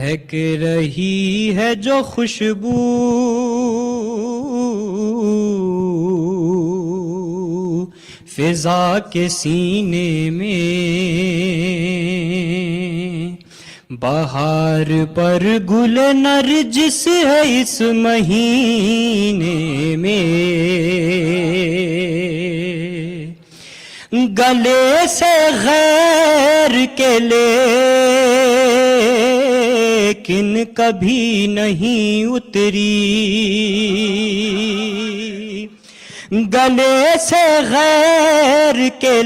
مہک رہی ہے جو خوشبو فضا کے سینے میں، بہار پر گل نرجس ہے اس مہینے میں، گلے سے غیر کے لیکن کبھی نہیں اتری، گلے سے غیر کے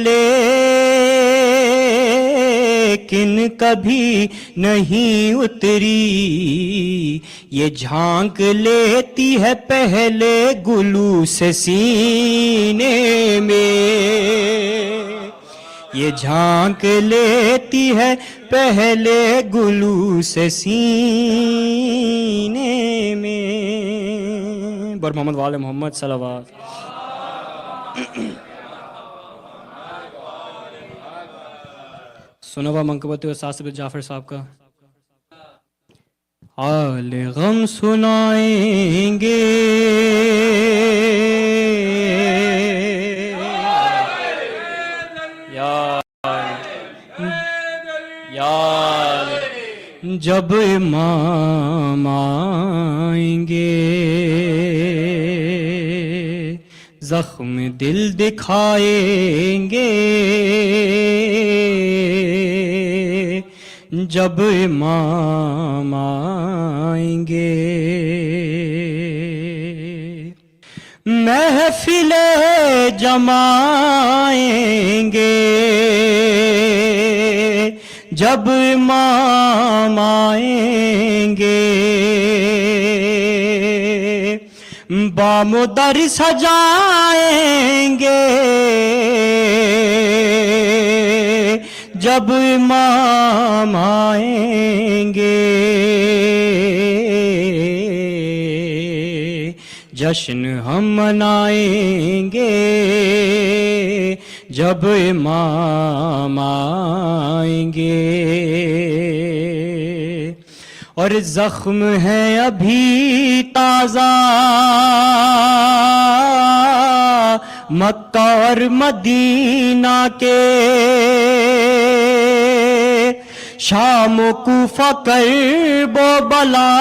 لیکن کبھی نہیں اتری، یہ جھانک لیتی ہے پہلے گلو سے سینے میں، یہ جھانک لیتی ہے پہلے گلو سے سینے میں۔ بر محمد وآل محمد صلوات۔ سنا ہوا منقبت استاد جعفر صاحب کا حال غم سنائیں گے، جب امام آئیں گے، زخم دل دکھائیں گے، جب امام آئیں گے، محفل جمائیں گے، جب امام آئیں گے، بام و در سجائیں گے، جب امام آئیں گے، جشن ہم منائیں گے، جب امام آئیں گے، اور زخم ہے ابھی تازہ مکہ اور مدینہ کے، شام و کوفہ کرب و بلا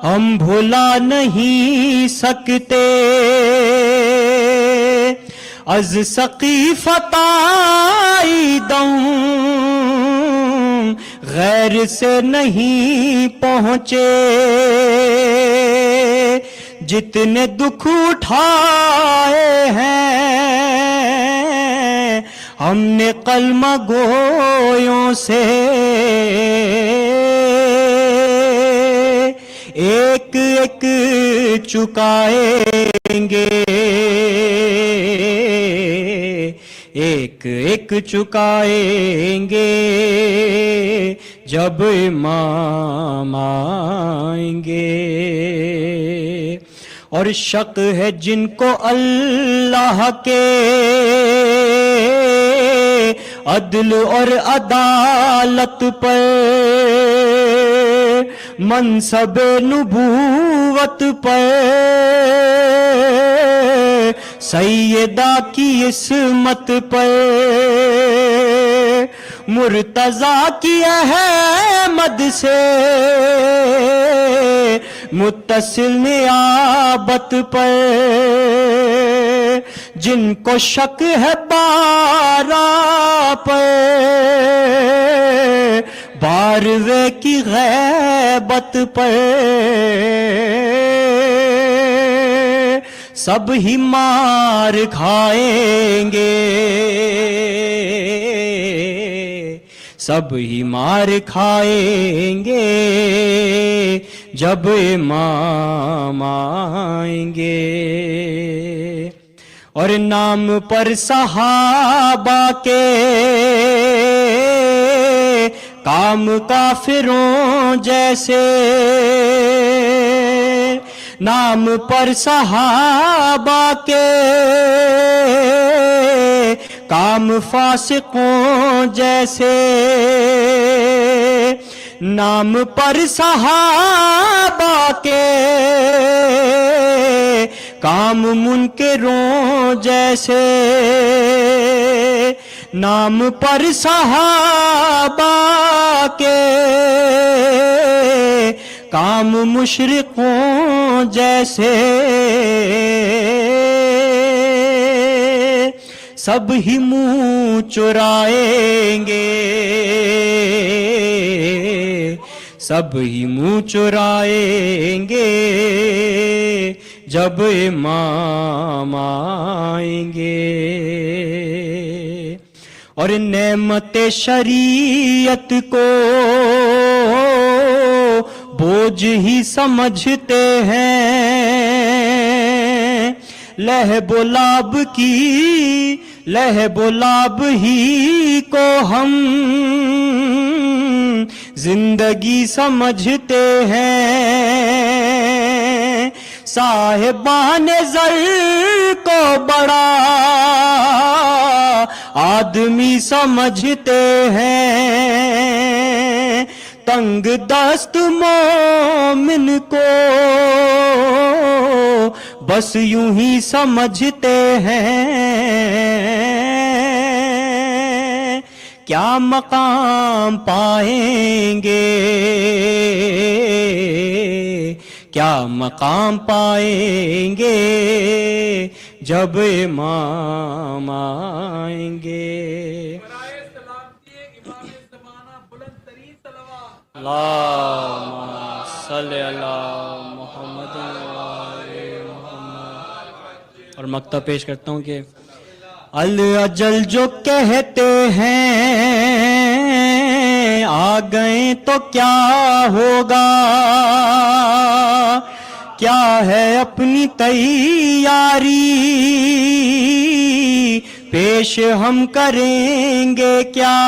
ہم بھلا نہیں سکتے، از سقیفۃ آئی دم غیر سے نہیں پہنچے، جتنے دکھ اٹھائے ہیں ہم نے کلمہ گویوں سے، ایک ایک چکائیں گے، ایک ایک چکائیں گے، جب امام آئیں گے، اور شک ہے جن کو اللہ کے عدل اور عدالت پر، منصب نبوت پر، سیدہ کی عصمت پر، مرتضیٰ کی احمد سے متصل نیابت پر، جن کو شک ہے بارہ پر، باروے کی غیبت پر، سب ہی مار کھائیں گے، سب ہی مار کھائیں گے، جب امام آئیں گے، اور نام پر صحابہ کے کام کافروں جیسے، نام پر صحابہ کے کام فاسقوں جیسے، نام پر صحابہ کے کام منکروں جیسے، نام پر صحابہ کے کام مشرقوں جیسے، سب ہی منہ چرائیں گے، سب ہی منہ چرائیں گے جب امام آئیں گے، اور نعمت شریعت کو بوجھ ہی سمجھتے ہیں، لہب و لعب کی، لہب و لعب ہی کو ہم زندگی سمجھتے ہیں، صاحبان زر کو بڑا آدمی سمجھتے ہیں، تنگ دست مومن کو بس یوں ہی سمجھتے ہیں، کیا مقام پائیں گے، کیا مقام پائیں گے جب امام آئیں گے۔ اللہم صلی علی محمد وآل محمد۔ اور مقطع پیش کرتا ہوں کہ الاجل جو کہتے ہیں آ گئے تو کیا ہوگا، کیا ہے اپنی تیاری پیش ہم کریں گے کیا،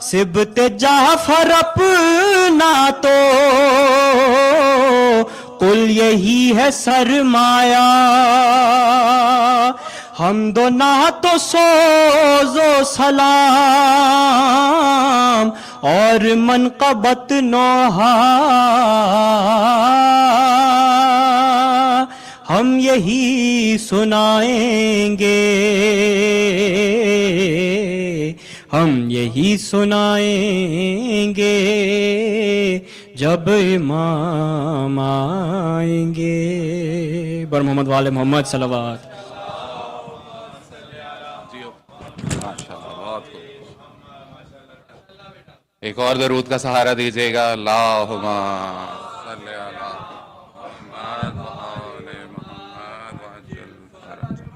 سبت جعفر اپنا تو قل یہی ہے سرمایہ، حمد و نعت و سوز و سلام اور منقبت نوحہ، ہم یہی سنائیں گے، ہم یہی سنائیں گے جب امام آئیں گے۔ بر محمد وآل محمد صلوات۔ ایک اور درود کا سہارا دیجیے گا، اللہم صلی علی محمد وآل محمد وعجل فرجہ۔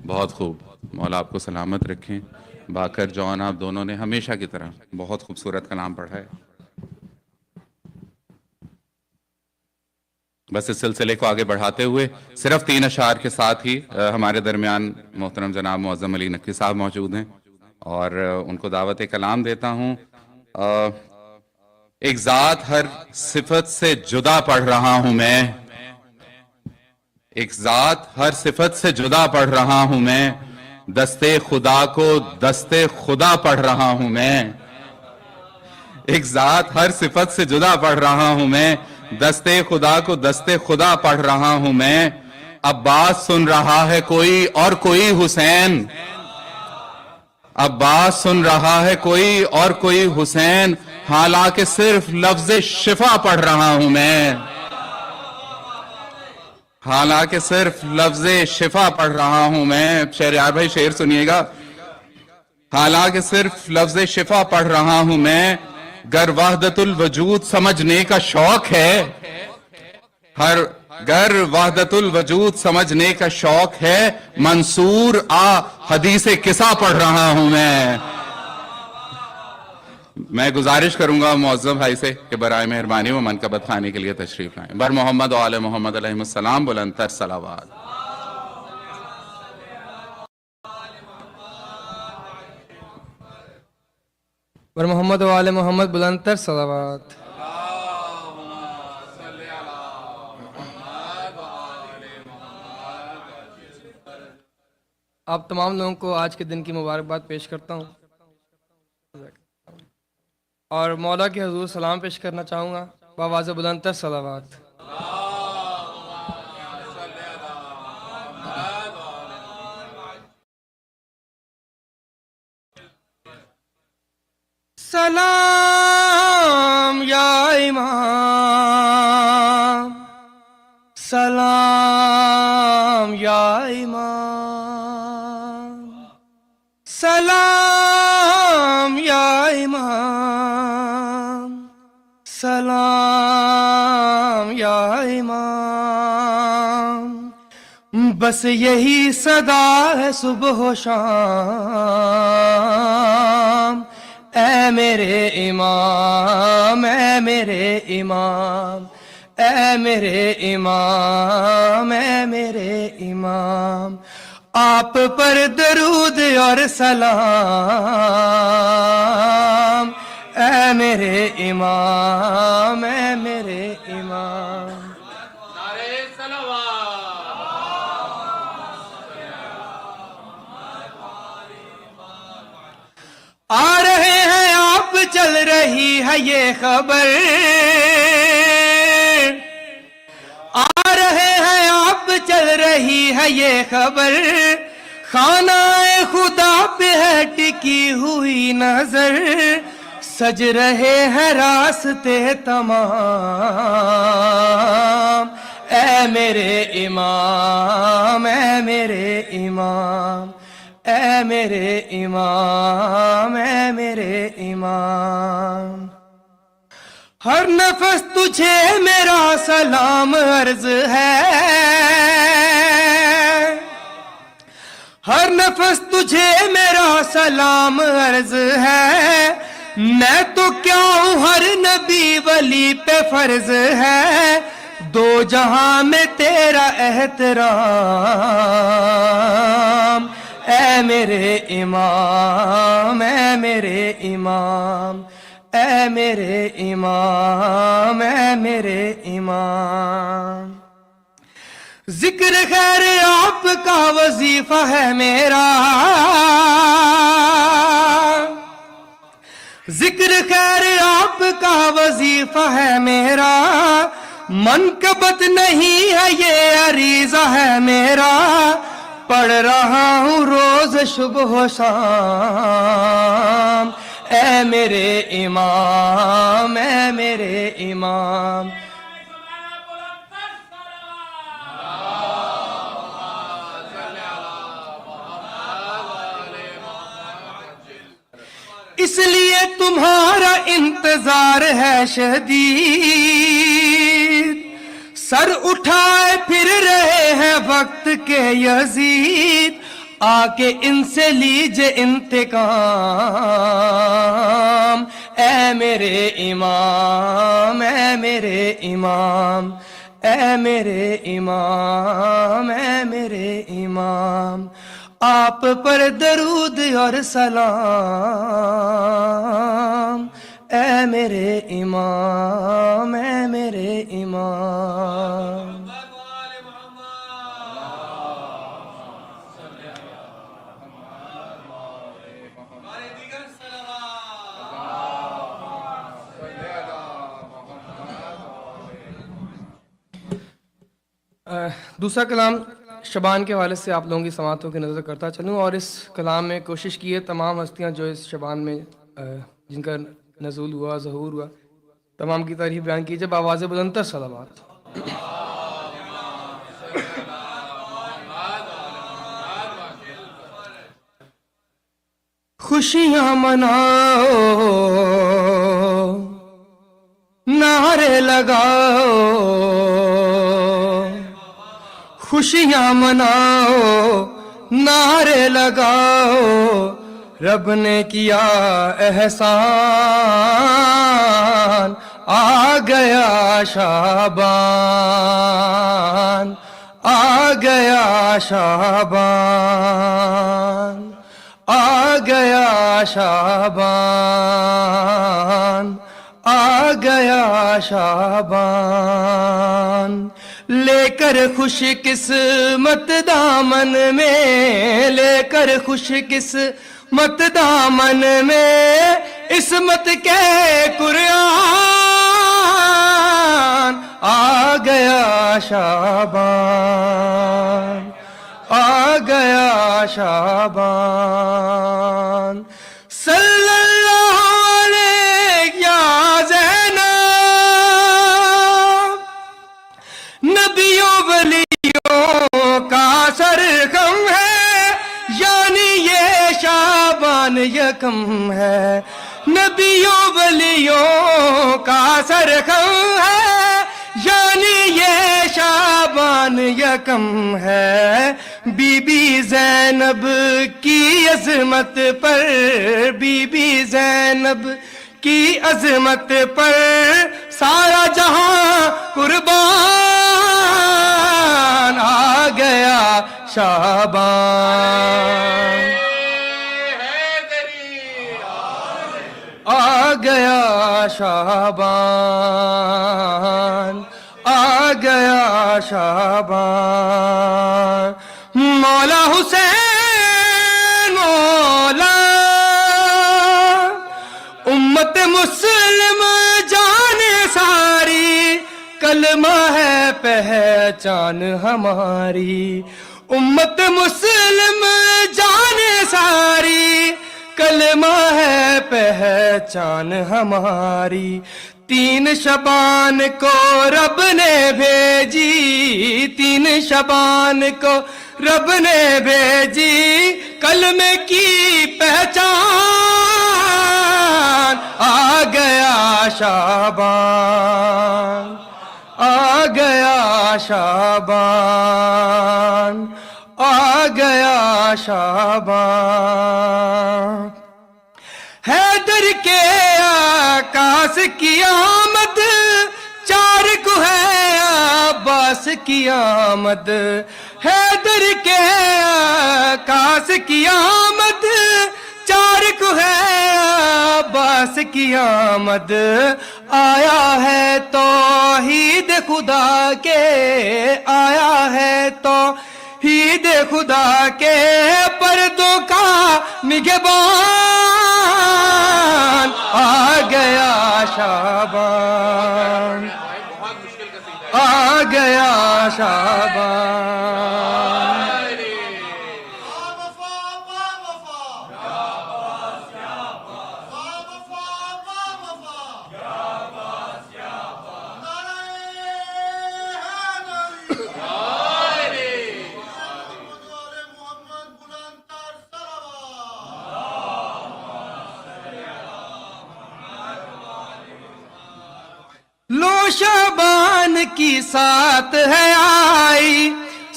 بہت خوب، مولا آپ کو سلامت رکھیں۔ باکر جون آپ دونوں نے ہمیشہ کی طرح بہت خوبصورت کلام پڑھا ہے۔ بس اس سلسلے کو آگے بڑھاتے ہوئے صرف 3 اشعار کے ساتھ ہی ہمارے درمیان محترم جناب معظم علی نقوی صاحب موجود ہیں اور ان کو دعوت کلام دیتا ہوں۔ ایک ذات ہر صفت سے جدا پڑھ رہا ہوں میں، ایک ذات ہر صفت سے جدا پڑھ رہا ہوں میں، دستے خدا کو دستے خدا پڑھ رہا ہوں میں، ایک ذات ہر صفت سے جدا پڑھ رہا ہوں میں، دستے خدا کو دستے خدا پڑھ رہا ہوں میں، عباس سن رہا ہے کوئی اور کوئی حسین، عباس سن رہا ہے کوئی اور کوئی حسین، حالانکہ صرف لفظ شفا پڑھ رہا ہوں میں، حالانکہ صرف لفظ شفا پڑھ رہا ہوں میں۔ شہریار بھائی شعر سنیے گا، حالانکہ صرف لفظ شفا پڑھ رہا ہوں میں، گر وحدت الوجود سمجھنے کا شوق ہے، گر وحدت الوجود سمجھنے کا شوق ہے، منصور حدیث قصہ پڑھ رہا ہوں میں گزارش کروں گا معزز بھائی سے کہ برائے مہربانی وہ منقبت خانے کے لیے تشریف لائیں۔ بر محمد و آل محمد علیہ السلام بلند تر صلوات۔ بر محمد و آل محمد بلند تر صلوات۔ آپ تمام لوگوں کو آج کے دن کی مبارکباد پیش کرتا ہوں اور مولا کے حضور سلام پیش کرنا چاہوں گا بآواز بلند تر صلوات۔ سلام یا امام، سلام یا امام، سلام یا امام، سلام یا امام۔ بس یہی صدا ہے صبح و شام، اے میرے امام، اے میرے امام، اے میرے امام، اے میرے امام۔ آپ پر درود اور سلام، اے میرے امام، اے میرے امام۔ آ رہے ہیں آپ، چل رہی ہے یہ خبر، آ رہے ہیں آپ، چل رہی ہے یہ خبر، خانہ خدا پہ ہے ٹکی ہوئی نظر، سج رہے ہیں راستے تمام، اے میرے امام، اے میرے امام، اے میرے امام، اے میرے امام۔ ہر نفس تجھے میرا سلام عرض ہے، ہر نفس تجھے میرا سلام عرض ہے، میں تو کیا ہوں ہر نبی ولی پہ فرض ہے، دو جہاں میں تیرا احترام، اے میرے امام، اے میرے امام، اے میرے امام، اے میرے امام۔ ذکر خیر آپ کا وظیفہ ہے میرا، ذکر خیر آپ کا وظیفہ ہے میرا، منقبت نہیں ہے یہ عریضہ ہے میرا، پڑھ رہا ہوں روز صبح و شام، اے میرے امام، اے میرے امام۔ اس لیے تمہارا انتظار ہے شدید، سر اٹھائے پھر رہے ہیں وقت کے یزید، آ کے ان سے لیجے انتقام، اے میرے امام، اے میرے امام، اے میرے امام، اے میرے امام۔ آپ پر درود اور سلام، اے میرے امام، اے میرے امام۔ دوسرا کلام شبان کے حوالے سے آپ لوگوں کی سماعتوں کی نظر کرتا چلوں، اور اس کلام میں کوشش کی ہے تمام ہستیاں جو اس شبان میں جن کا نزول ہوا، ظہور ہوا، تمام کی تعریف بیان کیجیے بآواز بلند تر صلوات۔ خوشیاں مناؤ، نعرے لگاؤ، خوشیاں مناؤ، نعرے لگاؤ، رب نے کیا احسان، آ گیا شعبان، آ گیا شعبان، آ گیا شعبان، آ گیا شعبان، لے لے کر خوش قسمت دامن میں، لے کر خوش قسمت دامن میں، عصمت کے قرآن آ گیا شعبان، آ گیا شعبان، صلی اللہ علیہ یا زینب، نبیوں ولیوں کا سرخم ہے، یعنی یہ شعبان یکم ہے، نبیوں ولیوں کا سرخم ہے، یعنی یہ شعبان یکم ہے، بی بی زینب کی عظمت پر، بی بی زینب کی عظمت پر سارا جہاں قربان، آ گیا شعبان، آ گیا شعبان، آ گیا شعبان، مولا حسین مولا، امت مسلم جانے ساری، کلمہ ہے پہچان ہماری، امت مسلم جانے ساری، کلمہ ہے پہچان ہماری، 3 شعبان کو رب نے بھیجی، 3 شعبان کو رب نے بھیجی، کلمے کی پہچان، آ گیا شعبان، آ گیا شعبان، آ گیا شعبان، حیدر کے آقاس کی آمد، 4 کو ہے عباس کی آمد، حیدر کے آقاس کی آمد، 4 کو ہے عباس کی آمد، آیا ہے توحید خدا کے، آیا ہے توحید خدا کے، پردوں کا نگہبان، آ گیا شعبان، آ گیا شعبان، لو شعبان کی ساتھ ہے آئی،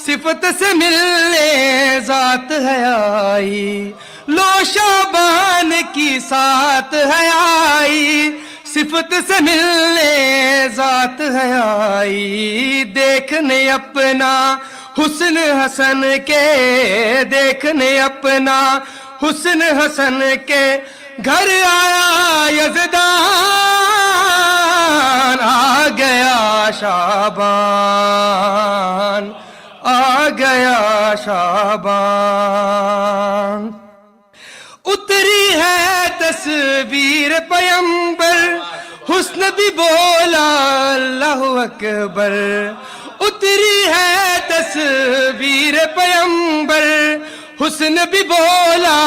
صفت سے ملنے ذات ہے آئی، لو شعبان کی ساتھ ہے آئی، صفت سے ملنے ذات ہے آئی، دیکھنے اپنا حسن حسن کے، دیکھنے اپنا حسن حسن کے، گھر آیا یزدان، آ گیا شعبان، آ گیا شعبان، اتری ہے تصویر پیمبر، حسن بھی بولا اللہ اکبر، اتری ہے تصویر پیمبر، حسن بھی بولا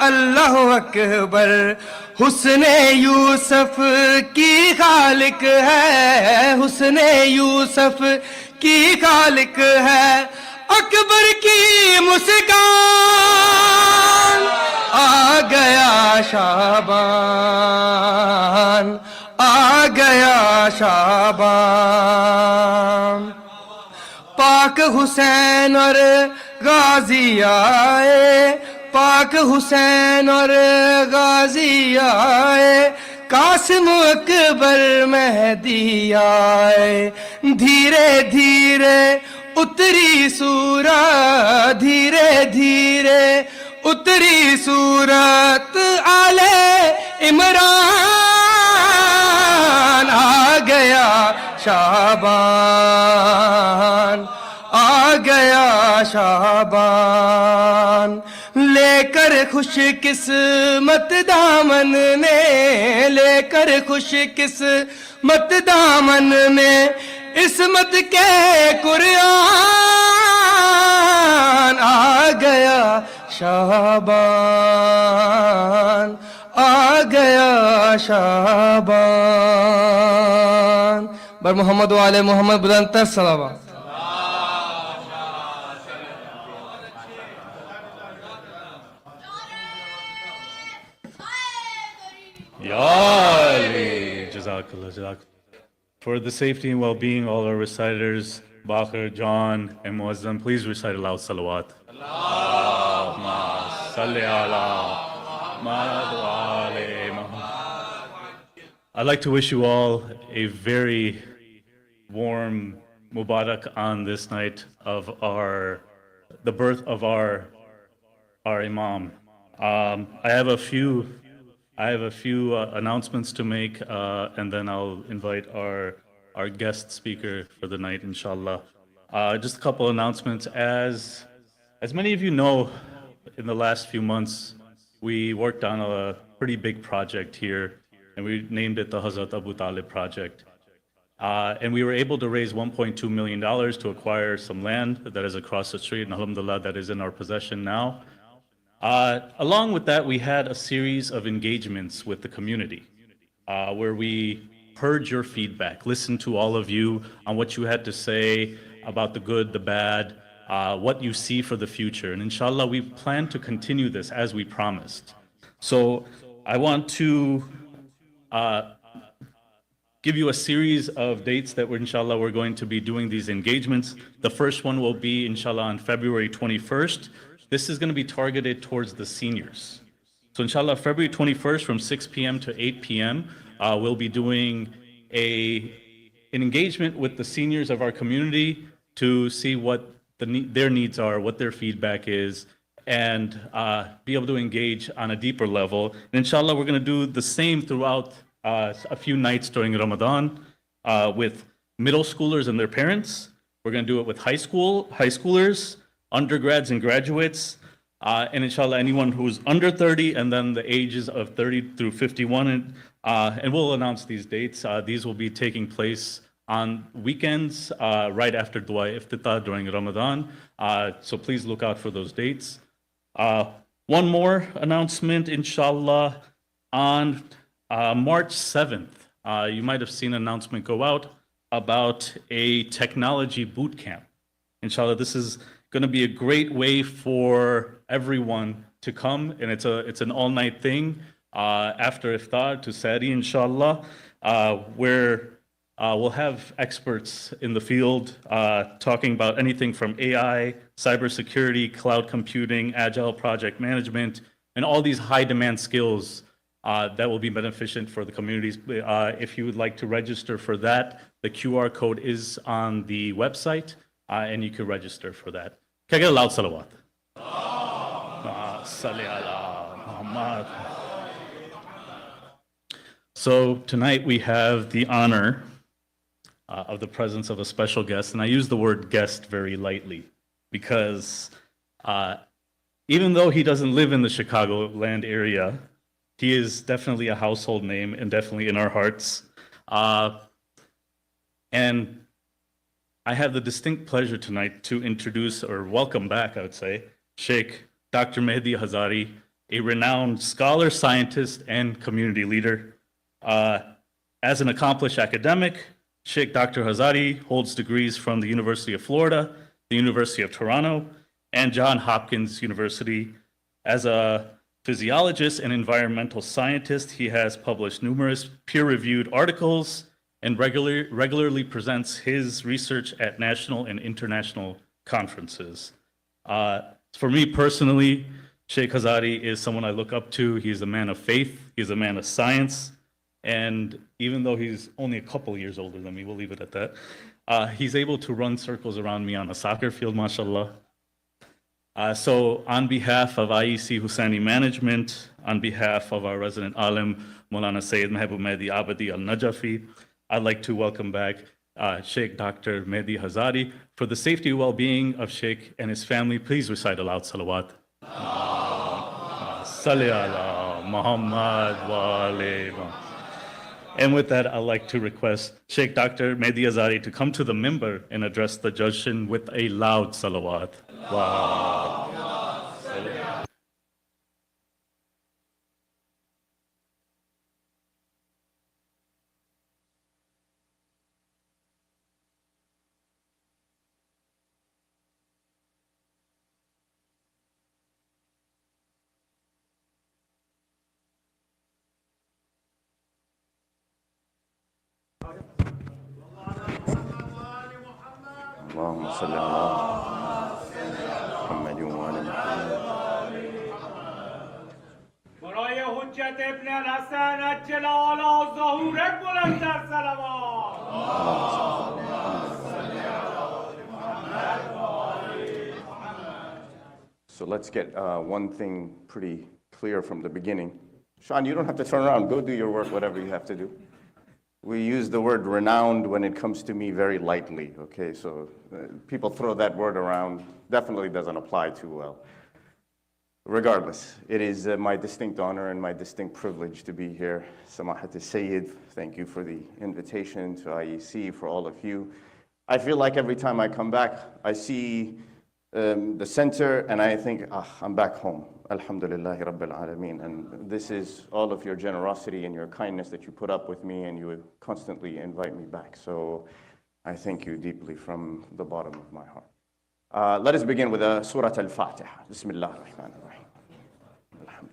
اللہ اکبر، حسن یوسف کی خالق ہے، حسن یوسف کی خالق ہے، اکبر کی مسکان، آ گیا شعبان، آ گیا شعبان، پاک حسین اور غازی آئے، پاک حسین اور غازی آئے، قاسم اکبر مہدی آئے، دھیرے دھیرے اتری سورت، دھیرے دھیرے اتری سورت آل عمران، آ گیا شعبان، शाबान, लेकर खुश किस्मत दामन में, लेकर खुश किस्मत दामन में, इसमत के कुरान आ गया शाबान, आ गया शाबान। बर मोहम्मद वाले मोहम्मद बुलंदतर सलावत। Jazakallah, Jazakallah. For the safety and well-being, all our reciters, Bakr, John, and Muazzam, please recite aloud salawat. Allahumma salli ala Muhammad wa ali Muhammad. I'd like to wish you all a very warm Mubarak on this night of the birth of our Imam. I have a few announcements to make, and then I'll invite our guest speaker for the night, inshallah. Just a couple announcements. As many of you know, in the last few months, we worked on a pretty big project here, and we named it the Hazrat Abu Talib Project. And we were able to raise $1.2 million to acquire some land that is across the street, and alhamdulillah, that is in our possession now. Along with that, we had a series of engagements with the community where we heard your feedback, listened to all of you on what you had to say about the good, the bad, what you see for the future. And inshallah, we plan to continue this as we promised. So I want to give you a series of dates that inshallah we're going to be doing these engagements. The first one will be inshallah on February 21st. This is going to be targeted towards the seniors. So inshallah, February 21st from 6 p.m. to 8 p.m., we'll be doing an engagement with the seniors of our community to see what their needs are, what their feedback is, and be able to engage on a deeper level. And inshallah, we're going to do the same throughout a few nights during Ramadan with middle schoolers and their parents. We're going to do it with high schoolers, undergrads and graduates, and inshallah anyone who's under 30 and then the ages of 30 through 51, and we'll announce these dates. These will be taking place on weekends right after Dua Iftitah during Ramadan, so please look out for those dates. One more announcement, inshallah, on March 7th, you might have seen an announcement go out about a technology boot camp. Inshallah, this is going to be a great way for everyone to come, and it's an all-night thing after iftar to Sadi, inshallah, where we'll have experts in the field talking about anything from AI, cybersecurity, cloud computing, agile project management, and all these high-demand skills that will be beneficent for the communities. If you would like to register for that, the QR code is on the website, and you can register for that. Can I get a loud salawat? So tonight we have the honor of the presence of a special guest, and I use the word guest very lightly because even though he doesn't live in the Chicagoland area, he is definitely a household name and definitely in our hearts. And I have the distinct pleasure tonight to introduce, or welcome back, I would say, Sheikh Dr. Mehdi Hazari, a renowned scholar, scientist, and community leader. As an accomplished academic, Sheikh Dr. Hazari holds degrees from the University of Florida, the University of Toronto, and Johns Hopkins University. As a physiologist and environmental scientist, he has published numerous peer-reviewed articles and regularly presents his research at national and international conferences. For me personally, Sheikh Hazari is someone I look up to. He's a man of faith, he's a man of science, and even though he's only a couple years older than me, we'll leave it at that, he's able to run circles around me on a soccer field, mashallah. So on behalf of IEC Hussaini Management, on behalf of our resident alim, Maulana Sayyid Mahbub Mehdi Abadi Al-Najafi, I'd like to welcome back Sheikh Dr. Mehdi Hazari. For the safety and well-being of Sheikh and his family, please recite aloud salawat. Salli ala Muhammad wa alayhi wa. And with that, I'd like to request Sheikh Dr. Mehdi Hazari to come to the minbar and address the Jashan with a loud salawat. Wow. اللهم صل على محمد وآل محمد. برای حجت ابن الحسن عجل اعلی ظهور بلندتر صلوات. So let's get one thing pretty clear from the beginning. Sean, you don't have to turn around. Go do your work, whatever you have to do. We use the word renowned when it comes to me very lightly, okay? So people throw that word around, definitely doesn't apply too well. Regardless, it is my distinct honor and my distinct privilege to be here. Samahat al-Sayyid, thank you for the invitation to IEC, for all of you. I feel like every time I come back, I see the center and I think, I'm back home. Alhamdulillah Rabbil Alameen. And this is all of your generosity and your kindness that you put up with me, and you constantly invite me back. So I thank you deeply from the bottom of my heart. Let us begin with Surah Al-Fatiha. Bismillah ar-Rahman ar-Rahim. Alhamdulillah.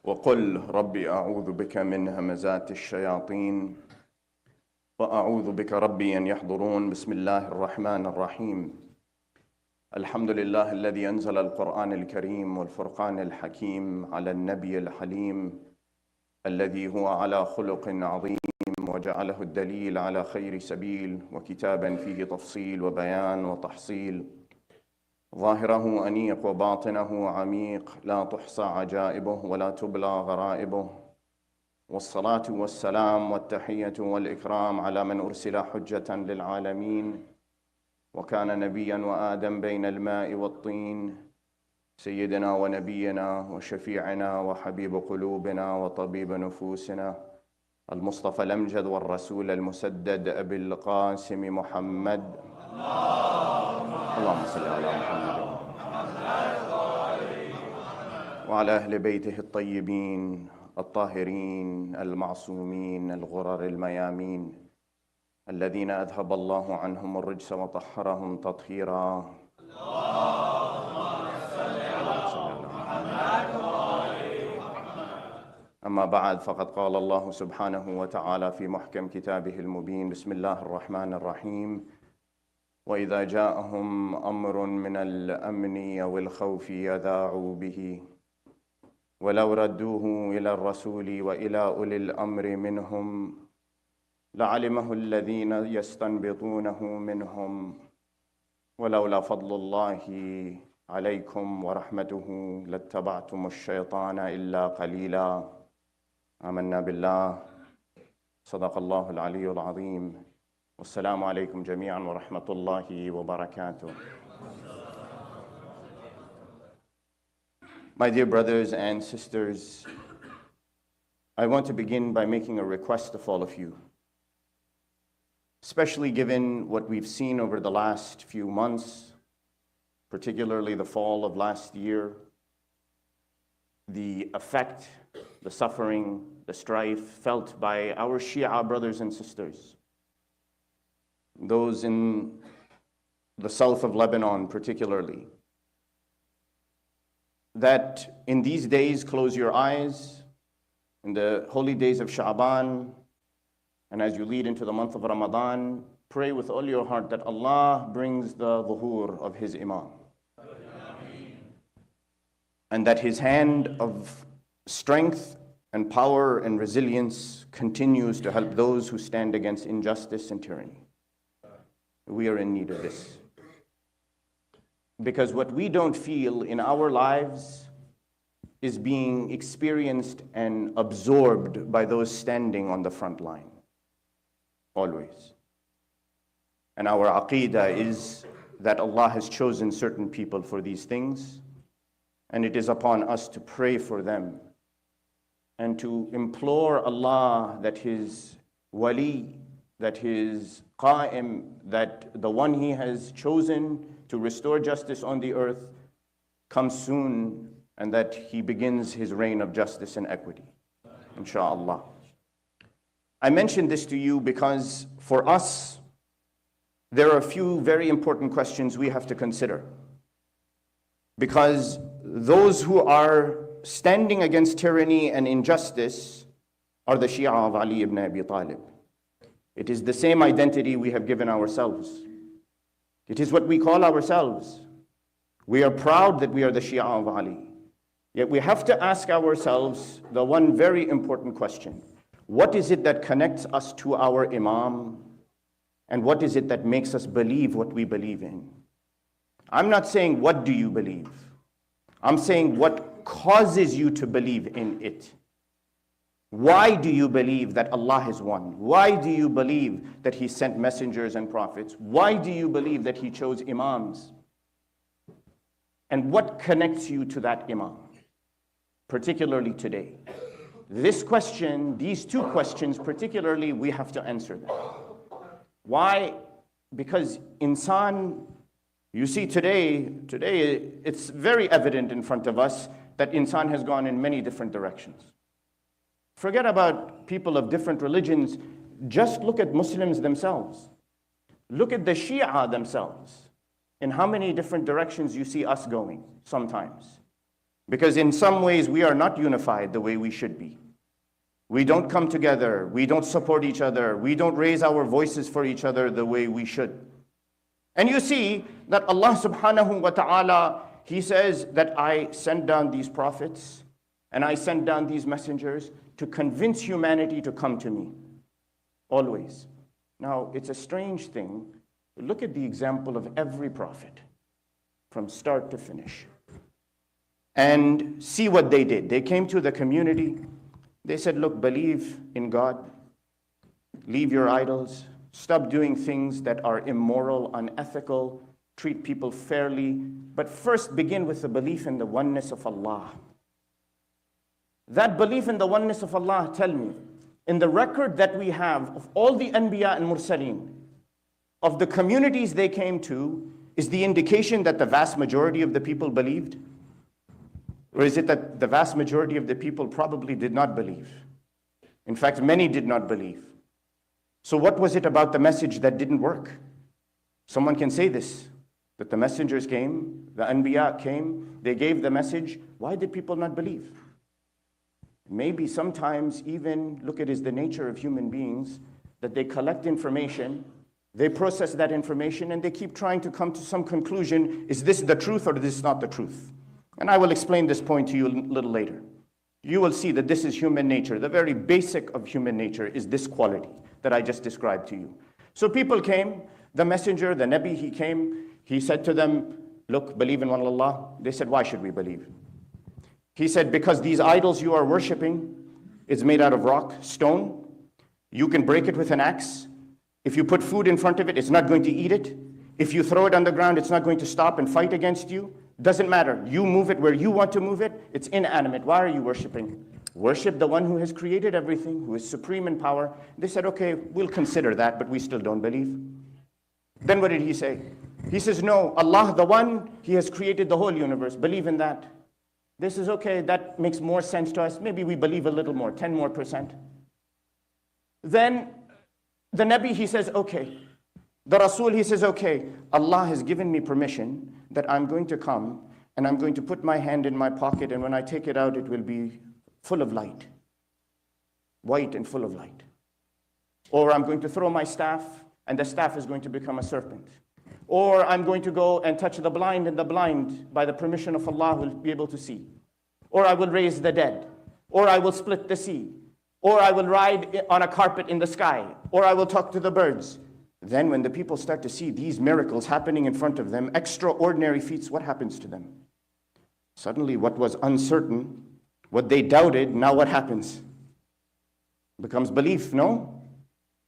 وقل ربي أعوذ بك من همزات الشياطين وأعوذ بك ربي أن يحضرون. بسم الله الرحمن الرحيم. الحمد لله الذي أنزل القرآن الكريم والفرقان الحكيم على النبي الحليم الذي هو على خلق عظيم وجعله الدليل على خير سبيل وكتابا فيه تفصيل وبيان وتحصيل ظاهره أنيق وباطنه عميق لا تحصى عجائبه ولا تبلى غرائبه. والصلاة والسلام والتحية والإكرام على من أرسل حجة للعالمين وكان نبيا وآدم بين الماء والطين سيدنا ونبينا وشفيعنا وحبيب قلوبنا وطبيب نفوسنا المصطفى الأمجد والرسول المسدد أبي القاسم محمد. اللهم صل على محمد وعلى أهل بيته الطيبين الطاهرين المعصومين الغرر الميامين الذين أذهب الله عنهم الرجس وطهرهم تطهيرا. أما بعد، فقد قال الله سبحانه وتعالى في محكم كتابه المبين: بسم الله الرحمن الرحيم. وإذا جاءهم أمر من الأمن أو الخوف يذاعوا به ولو ردوه إلى الرسول وإلى أولي الأمر منهم لعلمه الذين يستنبطونه منهم ولولا فضل الله عليكم ورحمته لاتبعتم الشيطان إلا قليلا. آمنا بالله. صدق الله العلي العظيم. والسلام عليكم جميعا ورحمة الله وبركاته. My dear brothers and sisters, I want to begin by making a request of all of you, especially given what we've seen over the last few months, particularly the fall of last year, the effect, the suffering, the strife felt by our Shia brothers and sisters, those in the south of Lebanon particularly, that in these days close your eyes, in the holy days of Sha'ban, and as you lead into the month of Ramadan, pray with all your heart that Allah brings the Zahoor of His Imam. and that His hand of strength and power and resilience continues to help those who stand against injustice and tyranny. We are in need of this. Because what we don't feel in our lives is being experienced and absorbed by those standing on the front line. Always. And our aqeedah is that Allah has chosen certain people for these things, and it is upon us to pray for them and to implore Allah that His wali, that His Qaim, that the one He has chosen to restore justice on the earth comes soon, and that He begins His reign of justice and equity, inshaAllah. I mention this to you because for us, there are a few very important questions we have to consider. Because those who are standing against tyranny and injustice are the Shia of Ali ibn Abi Talib. It is the same identity we have given ourselves. It is what we call ourselves. We are proud that we are the Shia of Ali. Yet we have to ask ourselves the one very important question. What is it that connects us to our Imam? And what is it that makes us believe what we believe in? I'm not saying what do you believe. I'm saying what causes you to believe in it. Why do you believe that Allah is one? Why do you believe that He sent messengers and prophets? Why do you believe that He chose imams? And what connects you to that imam? Particularly today. This question, these two questions particularly, we have to answer them. Why? Because insan, you see today it's very evident in front of us that insan has gone in many different directions. Forget about people of different religions. Just look at Muslims themselves. Look at the Shia themselves. In how many different directions you see us going sometimes. Because in some ways we are not unified the way we should be. We don't come together. We don't support each other. We don't raise our voices for each other the way we should. And you see that Allah subhanahu wa ta'ala, He says that I sent down these prophets and I sent down these messengers to convince humanity to come to me. Always. Now, it's a strange thing. Look at the example of every prophet from start to finish. And see what they did. They came to the community. They said, look, believe in God. Leave your idols. Stop doing things that are immoral, unethical. Treat people fairly. But first begin with the belief in the oneness of Allah. That belief in the oneness of Allah, tell me, in the record that we have of all the Anbiya and Mursaleen, of the communities they came to, is the indication that the vast majority of the people believed? Or is it that the vast majority of the people probably did not believe? In fact, many did not believe. So what was it about the message that didn't work? Someone can say this, that the messengers came, the Anbiya came, they gave the message. Why did people not believe? Maybe sometimes even, look at is the nature of human beings, that they collect information, they process that information, and they keep trying to come to some conclusion. Is this the truth or is this not the truth? And I will explain this point to you a little later. You will see that this is human nature. The very basic of human nature is this quality that I just described to you. So people came, the messenger, the Nabi, he came, he said to them, look, believe in one Allah. They said, why should we believe? He said, because these idols you are worshiping is made out of rock, stone. You can break it with an axe. If you put food in front of it, it's not going to eat it. If you throw it on the ground, it's not going to stop and fight against you. Doesn't matter. You move it where you want to move it. It's inanimate. Why are you worshiping? Worship the one who has created everything, who is supreme in power. They said, okay, we'll consider that, but we still don't believe. Then what did he say? He says, no, Allah, the one, He has created the whole universe. Believe in that. This is okay. That makes more sense to us. Maybe we believe a little more, 10 more %. Then the Nabi, he says, okay. The Rasul, he says, okay, Allah has given me permission that I'm going to come and I'm going to put my hand in my pocket, and when I take it out, it will be full of light. White and full of light. Or I'm going to throw my staff and the staff is going to become a serpent. Or I'm going to go and touch the blind, and the blind, by the permission of Allah, will be able to see. or I will raise the dead, or I will split the sea, or I will ride on a carpet in the sky, or I will talk to the birds. Then when the people start to see these miracles happening in front of them, extraordinary feats, what happens to them? Suddenly what was uncertain, what they doubted, now what happens? Becomes belief, no?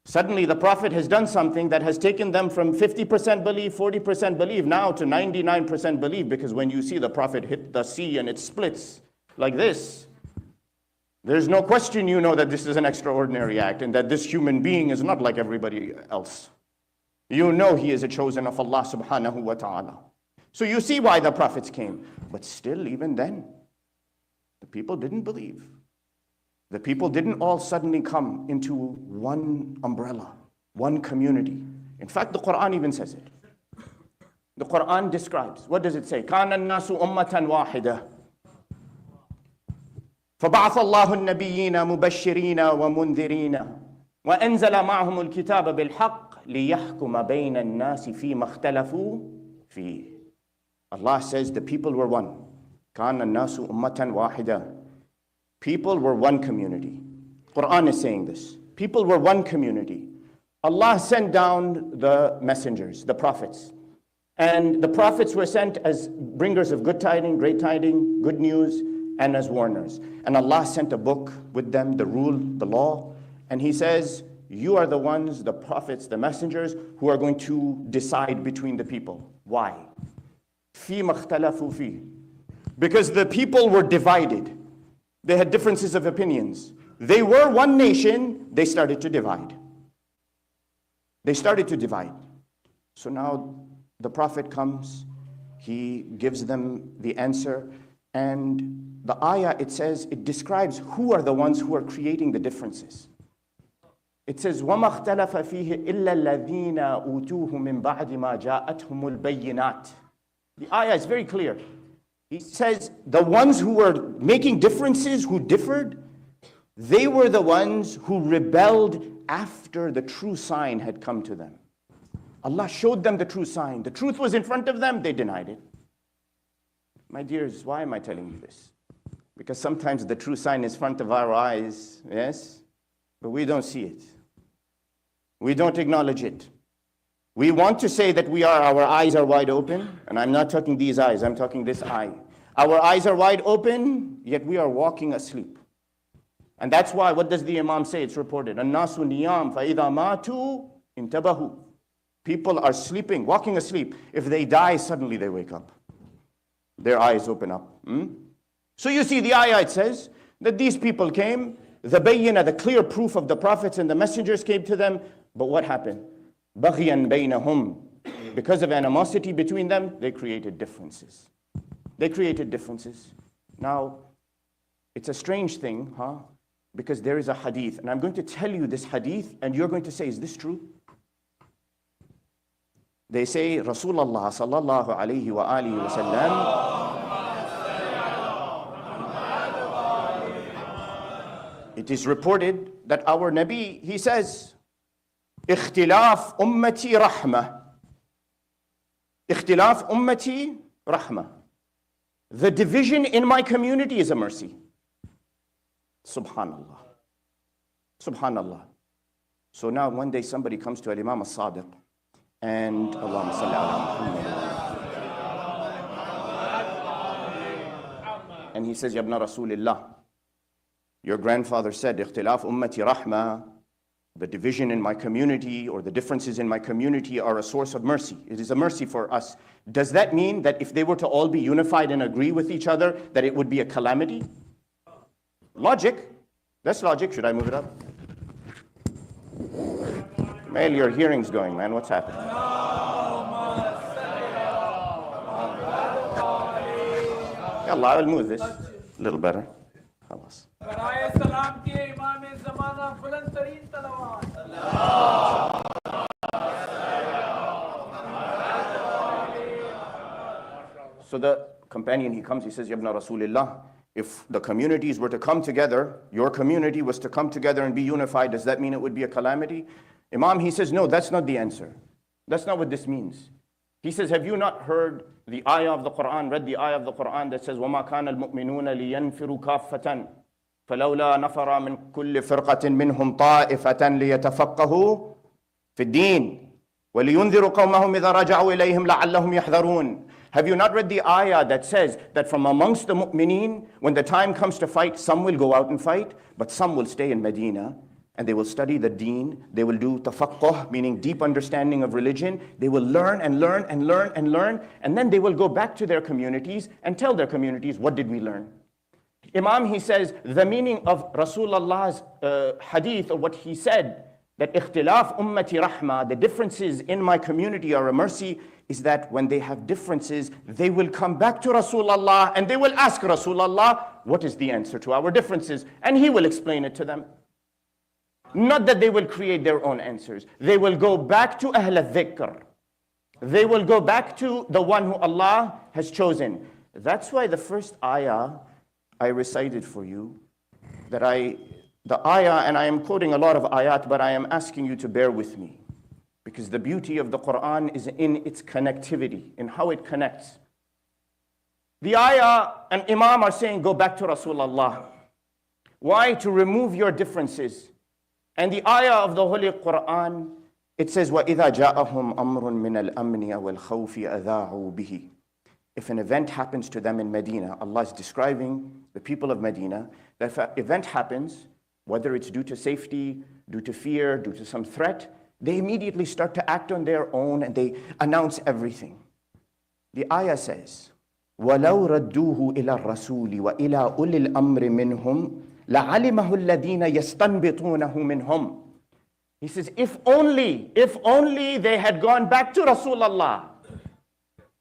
Suddenly the Prophet has done something that has taken them from 50% belief, 40% belief, now to 99% belief, because when you see the Prophet hit the sea and it splits like this, there's no question you know that this is an extraordinary act and that this human being is not like everybody else. You know he is a chosen of Allah subhanahu wa ta'ala. So you see why the prophets came. But still, even then, the people didn't believe. The people didn't all suddenly come into one umbrella, one community. In fact, the Quran even says it. The Quran describes. What does it say? كَانَ النَّاسُ أُمَّةً وَاحِدَةً فَبَعَثَ اللَّهُ النَّبِيِّينَ مُبَشِّرِينَ وَمُنذِرِينَ وَأَنزَلَ مَعَهُمُ الْكِتَابَ بِالْحَقِّ لِيَحْكُمَ بَيْنَ النَّاسِ فِيمَا اخْتَلَفُوا فِيهِ. Allah says the people were one. كَانَ النَّاسُ أُمَّةً وَاحِدَةً. People were one community. Quran is saying this. People were one community. Allah sent down the messengers, the prophets. And the prophets were sent as bringers of good tidings, great tidings, good news, and as warners. And Allah sent a book with them, the rule, the law. And He says, you are the ones, the prophets, the messengers, who are going to decide between the people. Why? فِيمَا اخْتَلَفُوا فِيهِ. Because the people were divided. They had differences of opinions. They were one nation, they started to divide. They started to divide. So now the Prophet comes, he gives them the answer, and the ayah, it says, it describes who are the ones who are creating the differences. It says, وَمَا اخْتَلَفَ فِيهِ إِلَّا الَّذِينَ أُوتُوهُ مِنْ بَعْدِ مَا جَاءَتْهُمُ الْبَيِّنَاتِ. The ayah is very clear. He says the ones who were making differences, who differed, they were the ones who rebelled after the true sign had come to them. Allah showed them the true sign. The truth was in front of them, they denied it. My dears, why am I telling you this? Because sometimes the true sign is in front of our eyes, yes, but we don't see it. We don't acknowledge it. We want to say that our eyes are wide open, and I'm not talking these eyes, I'm talking this eye. Our eyes are wide open, yet we are walking asleep. And that's why, what does the Imam say? It's reported, النَّاسُ نِيَامْ فَإِذَا مَاتُوا انْتَبَهُوا. People are sleeping, walking asleep. If they die, suddenly they wake up. Their eyes open up. So you see, the ayah, it says that these people came, the bayyinah, the clear proof of the prophets and the messengers came to them, but what happened? بَغْيًا بَيْنَهُمْ. Because of animosity between them, they created differences. They created differences. Now, it's a strange thing, because there is a hadith, and I'm going to tell you this hadith, and you're going to say, is this true? They say, Rasulullah sallallahu alayhi wa alihi wa sallam, it is reported that our Nabi, he says, اختلاف أمتي رحمة. اختلاف أمتي رحمة. The division in my community is a mercy. Subhanallah. Subhanallah. So now one day somebody comes to Imam al-Sadiq and Allahumma salli ala Muhammad. And he says, Ya ibn Rasulillah, your grandfather said, اختلاف أمتي رحمة. The division in my community or the differences in my community are a source of mercy. It is a mercy for us. Does that mean that if they were to all be unified and agree with each other, that it would be a calamity? Logic. That's logic. Should I move it up? Mail, your hearing's going, man. What's happening? Allah, I'll move this a little better. خلاص. So the companion, he comes, he says, Ya ibn Rasulillah, if the communities were to come together, your community was to come together and be unified, does that mean it would be a calamity? Imam, he says, no, that's not the answer. That's not what this means. He says, have you not heard the ayah of the Quran, read the ayah of the Quran that says, وَمَا كَانَ الْمُؤْمِنُونَ لِيَنْفِرُوا كَافَّةً فَلَوْلَا نَفَرَ مِنْ كُلِّ فِرْقَةٍ مِّنْهُمْ طَائِفَةً لِيَتَفَقَّهُوا فِي الدِّينِ وَلِيُنذِرُوا قَوْمَهُمْ إِذَا رَجَعُوا إِلَيْهِمْ لَعَلَّهُمْ يَحْذَرُونَ. Have you not read the ayah that says that from amongst the mu'mineen, when the time comes to fight, some will go out and fight, but some will stay in Medina, and they will study the deen, they will do tafaqquh, meaning deep understanding of religion, they will learn and learn and learn and learn, and then they will go back to their communities and tell their communities, what did we learn? Imam, he says, the meaning of Rasulullah's hadith, or what he said, that ikhtilaf ummati rahma, the differences in my community are a mercy, is that when they have differences, they will come back to Rasulullah and they will ask Rasulullah, what is the answer to our differences? And he will explain it to them. Not that they will create their own answers. They will go back to Ahl al-Dhikr. They will go back to the one who Allah has chosen. That's why the first ayah I recited for you, the ayah, and I am quoting a lot of ayat, but I am asking you to bear with me. Because the beauty of the Quran is in its connectivity, in how it connects. The ayah and Imam are saying, go back to Rasulullah. Why? To remove your differences. And the ayah of the Holy Quran, it says, وَإِذَا جَاءَهُمْ أَمْرٌ مِّنَ الْأَمْنِ وَالْخَوْفِ أَذَاعُوا بِهِ. If an event happens to them in Medina, Allah is describing the people of Medina, that if an event happens, whether it's due to safety, due to fear, due to some threat, they immediately start to act on their own and they announce everything. The ayah says, وَلَوْ رَدُّوهُ إِلَى الرَّسُولِ وَإِلَى أُولِي الْأَمْرِ مِنْهُمْ لَعَلِمَهُ الَّذِينَ يَسْتَنْبِطُونَهُ مِنْهُمْ. He says, if only they had gone back to Rasulullah,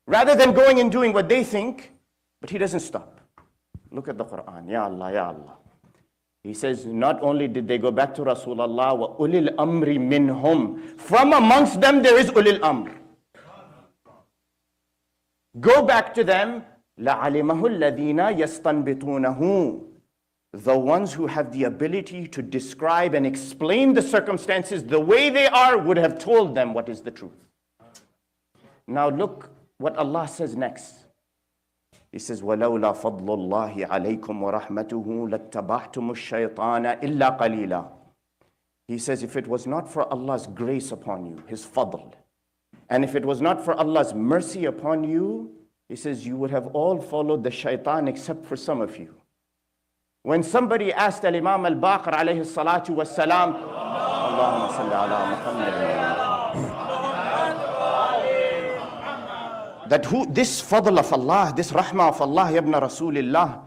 rather than going and doing what they think, but he doesn't stop. Look at the Quran, Ya Allah, Ya Allah. He says, not only did they go back to Rasulullah, wa ulil amri minhum. From amongst them there is ulil amr. Go back to them, لَعَلِمَهُ الَّذِينَ يَسْتَنْبِطُونَهُ. The ones who have the ability to describe and explain the circumstances the way they are would have told them what is the truth. Now look what Allah says next. He says, وَلَوْلَا فَضْلُ اللَّهِ عَلَيْكُمْ وَرَحْمَتُهُ لَاتَّبَعْتُمُ الشَّيْطَانَ إِلَّا قَلِيلًا. He says, if it was not for Allah's grace upon you, His fadl, and if it was not for Allah's mercy upon you, he says, you would have all followed the shaitan except for some of you. When somebody asked Al-Imam Al-Baqir alayhi salatu was salam, Allahumma salli ala Muhammad, that this fadl of Allah, this rahmah of Allah, ibn Rasulillah,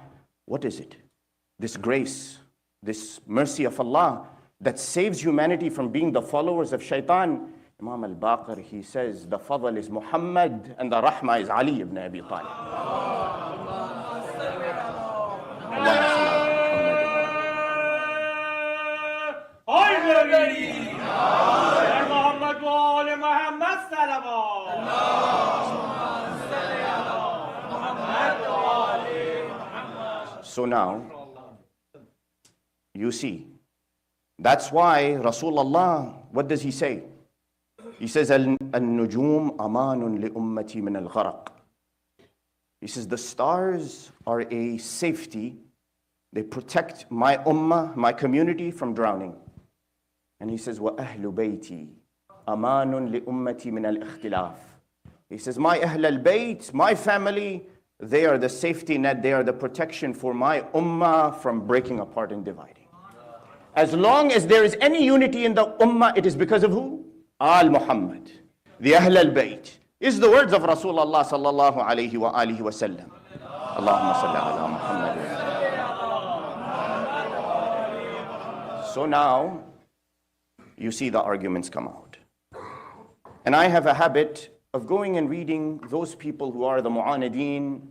what is it? This grace, this mercy of Allah that saves humanity from being the followers of shaitan. Imam Al-Baqir, he says, the fadl is Muhammad and the rahmah is Ali ibn Abi Talib. So now, you see, that's why Rasulullah, what does he say? He says, Al-Nujum amanun li ummati min al-gharaq. He says, the stars are a safety. They protect my ummah, my community from drowning. And he says, wa ahlu bayti amanun li ummati min al-ikhtilaf. He says, my ahl al-bayt, my family, they are the safety net, they are the protection for my ummah from breaking apart and dividing. As long as there is any unity in the ummah, it is because of who? Al-Muhammad, the Ahl al-Bayt. Is the words of Rasulullah sallallahu alayhi wa alihi wa sallam. Allahumma salli ala Muhammad. So now, you see the arguments come out. And I have a habit of going and reading those people who are the Mu'anideen,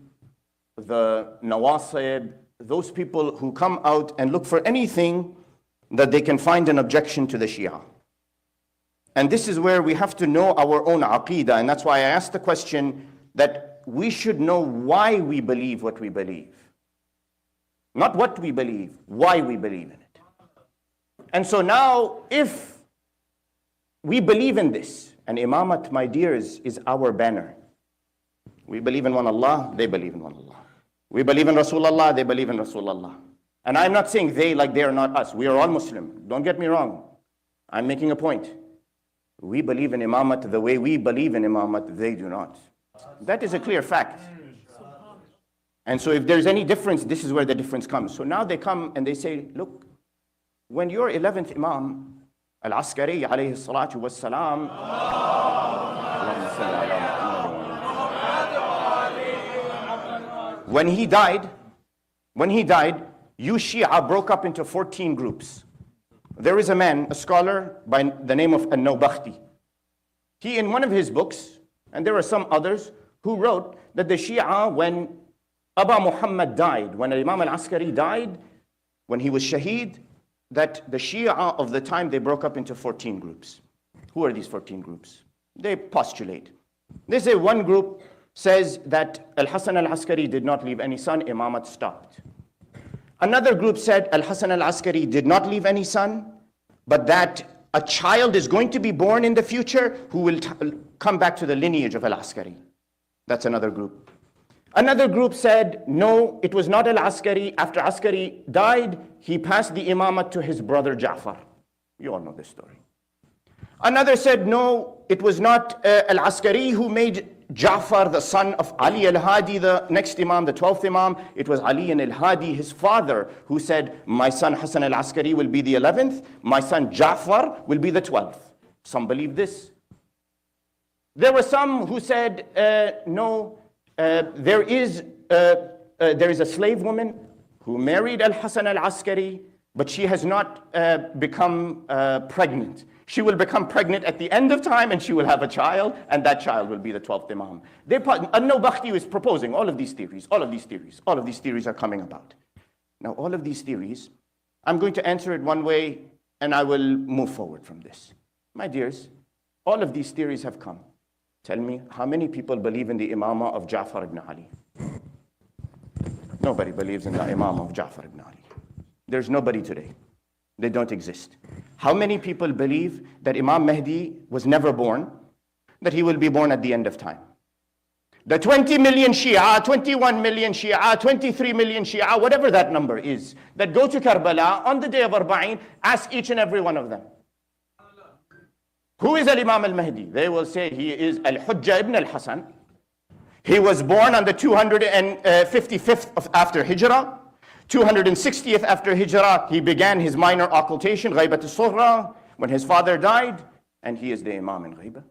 the Nawasib, those people who come out and look for anything that they can find an objection to the Shia. And this is where we have to know our own aqeedah, and that's why I asked the question that we should know why we believe what we believe. Not what we believe, why we believe in it. And so now, if we believe in this, And imamat, my dears, is our banner. We believe in one Allah, they believe in one Allah. We believe in Rasulullah, they believe in Rasulullah. And I'm not saying they like they are not us. We are all Muslim. Don't get me wrong. I'm making a point. We believe in imamat the way we believe in imamat, they do not. That is a clear fact. And so if there's any difference, this is where the difference comes. So now they come and they say, look, when your 11th Imam, Al-Askari alayhi salatu was salam, when he died, you Shia broke up into 14 groups. There is a man, a scholar by the name of An-Nawbakhti. He, in one of his books, and there are some others, who wrote that the Shia, when Aba Muhammad died, when Imam al-Askari died, when he was shaheed, that the Shia of the time, they broke up into 14 groups. Who are these 14 groups? They postulate. They say one group says that Al-Hasan al-Askari did not leave any son, imamat stopped. Another group said Al-Hasan al-Askari did not leave any son, but that a child is going to be born in the future who will come back to the lineage of Al-Askari. That's another group. Another group said, no, it was not Al-Askari. After Askari died, he passed the imamat to his brother Ja'far. You all know this story. Another said, no, it was not Al-Askari who made Ja'far the son of Ali al-Hadi the next Imam, the 12th Imam. It was Ali al-Hadi, his father, who said, my son Hassan al-Askari will be the 11th, my son Ja'far will be the 12th. Some believe this. There were some who said, no, there is a slave woman who married Al-Hasan al-Askari, but she has not become pregnant. She will become pregnant at the end of time and she will have a child, and that child will be the 12th Imam. An-Nawbakhti is proposing all of these theories, all of these theories are coming about. Now all of these theories, I'm going to answer it one way and I will move forward from this. My dears, all of these theories have come. Tell me, how many people believe in the Imamah of Ja'far ibn Ali? Nobody believes in the Imamah of Ja'far ibn Ali. There's nobody today. They don't exist. How many people believe that Imam Mahdi was never born, that he will be born at the end of time? The 20 million Shia, 21 million Shia, 23 million Shia, whatever that number is, that go to Karbala on the day of Arba'in, ask each and every one of them, who is Al-Imam al-Mahdi? They will say he is Al-Hujjah ibn al-Hasan. He was born on the 255th of after Hijrah. 260th after Hijrah, he began his minor occultation, Ghaibat al-Sughra, when his father died, and he is the Imam in Ghaibah.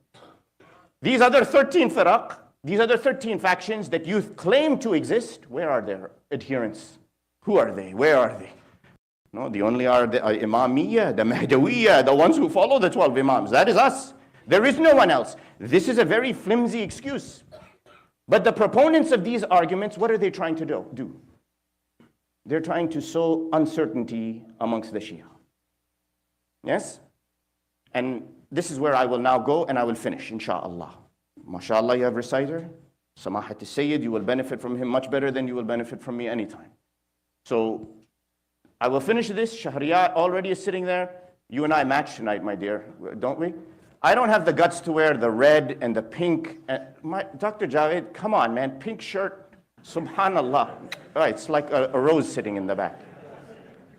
These other 13 firaq, these other 13 factions that you claim to exist, where are their adherents? Who are they? Where are they? No, the only are the Imamiyya, the Mahdawiyya, the ones who follow the 12 Imams. That is us. There is no one else. This is a very flimsy excuse. But the proponents of these arguments, what are they trying to do? They're trying to sow uncertainty amongst the Shia. Yes? And this is where I will now go and I will finish, inshallah. MashaAllah, you have reciter. Samahat al-Sayyid, you will benefit from him much better than you will benefit from me anytime. So, I will finish this. Shahriya already is sitting there. You and I match tonight, my dear, don't we? I don't have the guts to wear the red and the pink. Dr. Javed, come on, man, pink shirt. Subhanallah. Oh, it's like a rose sitting in the back.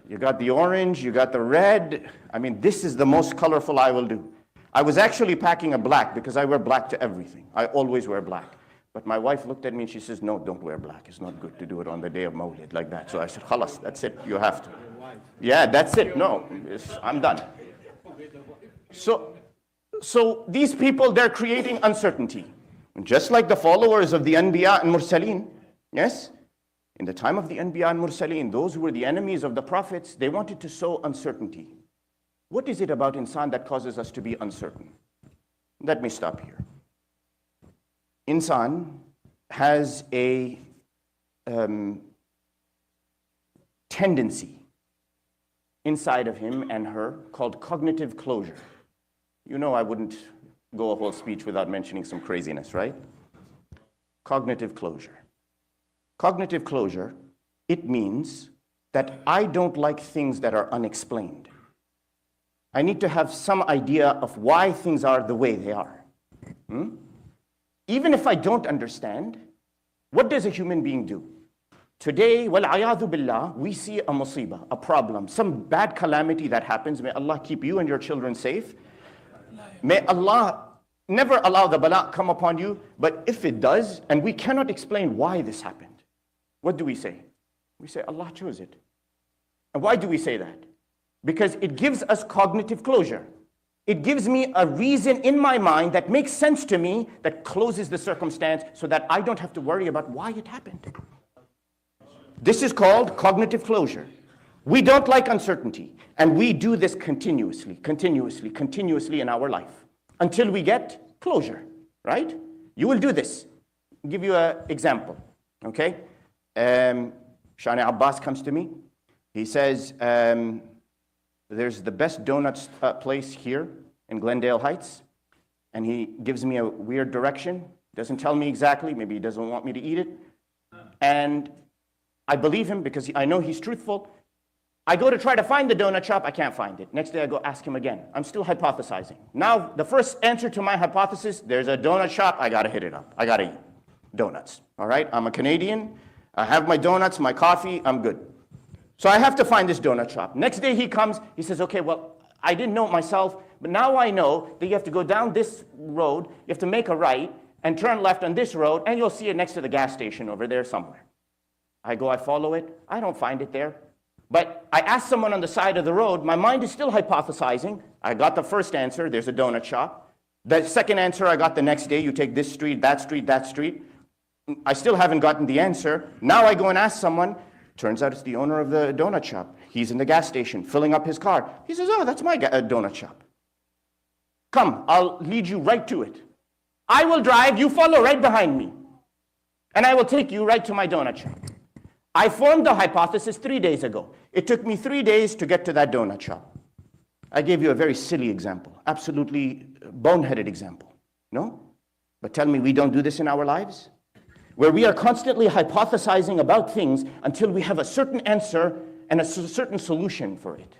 You got the orange, you got the red. I mean, this is the most colorful I will do. I was actually packing a black because I wear black to everything. I always wear black. But my wife looked at me and she says, no, don't wear black. It's not good to do it on the day of Mawlid like that. So I said, khalas, that's it. You have to. Yeah, that's it. No, I'm done. So these people, they're creating uncertainty. Just like the followers of the Anbiya and Mursaleen. Yes? In the time of the Anbiya and Mursaleen, those who were the enemies of the prophets, they wanted to sow uncertainty. What is it about insan that causes us to be uncertain? Let me stop here. Insan has a tendency inside of him and her called cognitive closure. You know I wouldn't go a whole speech without mentioning some craziness, right? Cognitive closure. Cognitive closure, it means that I don't like things that are unexplained. I need to have some idea of why things are the way they are. Even if I don't understand, what does a human being do? Today, wal-ayadhu billah, we see a musibah, a problem, some bad calamity that happens. May Allah keep you and your children safe. May Allah never allow the bala come upon you, but if it does, and we cannot explain why this happened, what do we say? We say Allah chose it. And why do we say that? Because it gives us cognitive closure. It gives me a reason in my mind that makes sense to me, that closes the circumstance so that I don't have to worry about why it happened. This is called cognitive closure. We don't like uncertainty, and we do this continuously in our life until we get closure, right? You will do this. I'll give you an example, okay? Shani Abbas comes to me. He says, there's the best donuts place here in Glendale Heights, and he gives me a weird direction, doesn't tell me exactly, maybe he doesn't want me to eat it, and I believe him because I know he's truthful. I go to try to find the donut shop, I can't find it. Next day I go ask him again. I'm still hypothesizing. Now, the first answer to my hypothesis, there's a donut shop, I gotta hit it up. I gotta eat donuts, all right? I'm a Canadian, I have my donuts, my coffee, I'm good. So I have to find this donut shop. Next day he comes, he says, okay, well, I didn't know it myself, but now I know that you have to go down this road, you have to make a right, and turn left on this road, and you'll see it next to the gas station over there somewhere. I go, I follow it, I don't find it there. But I asked someone on the side of the road, my mind is still hypothesizing. I got the first answer, there's a donut shop. The second answer I got the next day, you take this street, that street, that street. I still haven't gotten the answer. Now I go and ask someone, turns out it's the owner of the donut shop. He's in the gas station, filling up his car. He says, oh, that's my donut shop. Come, I'll lead you right to it. I will drive, you follow right behind me. And I will take you right to my donut shop. I formed the hypothesis 3 days ago. It took me 3 days to get to that donut shop. I gave you a very silly example, absolutely boneheaded example. No? But tell me, we don't do this in our lives? Where we are constantly hypothesizing about things until we have a certain answer and a certain solution for it.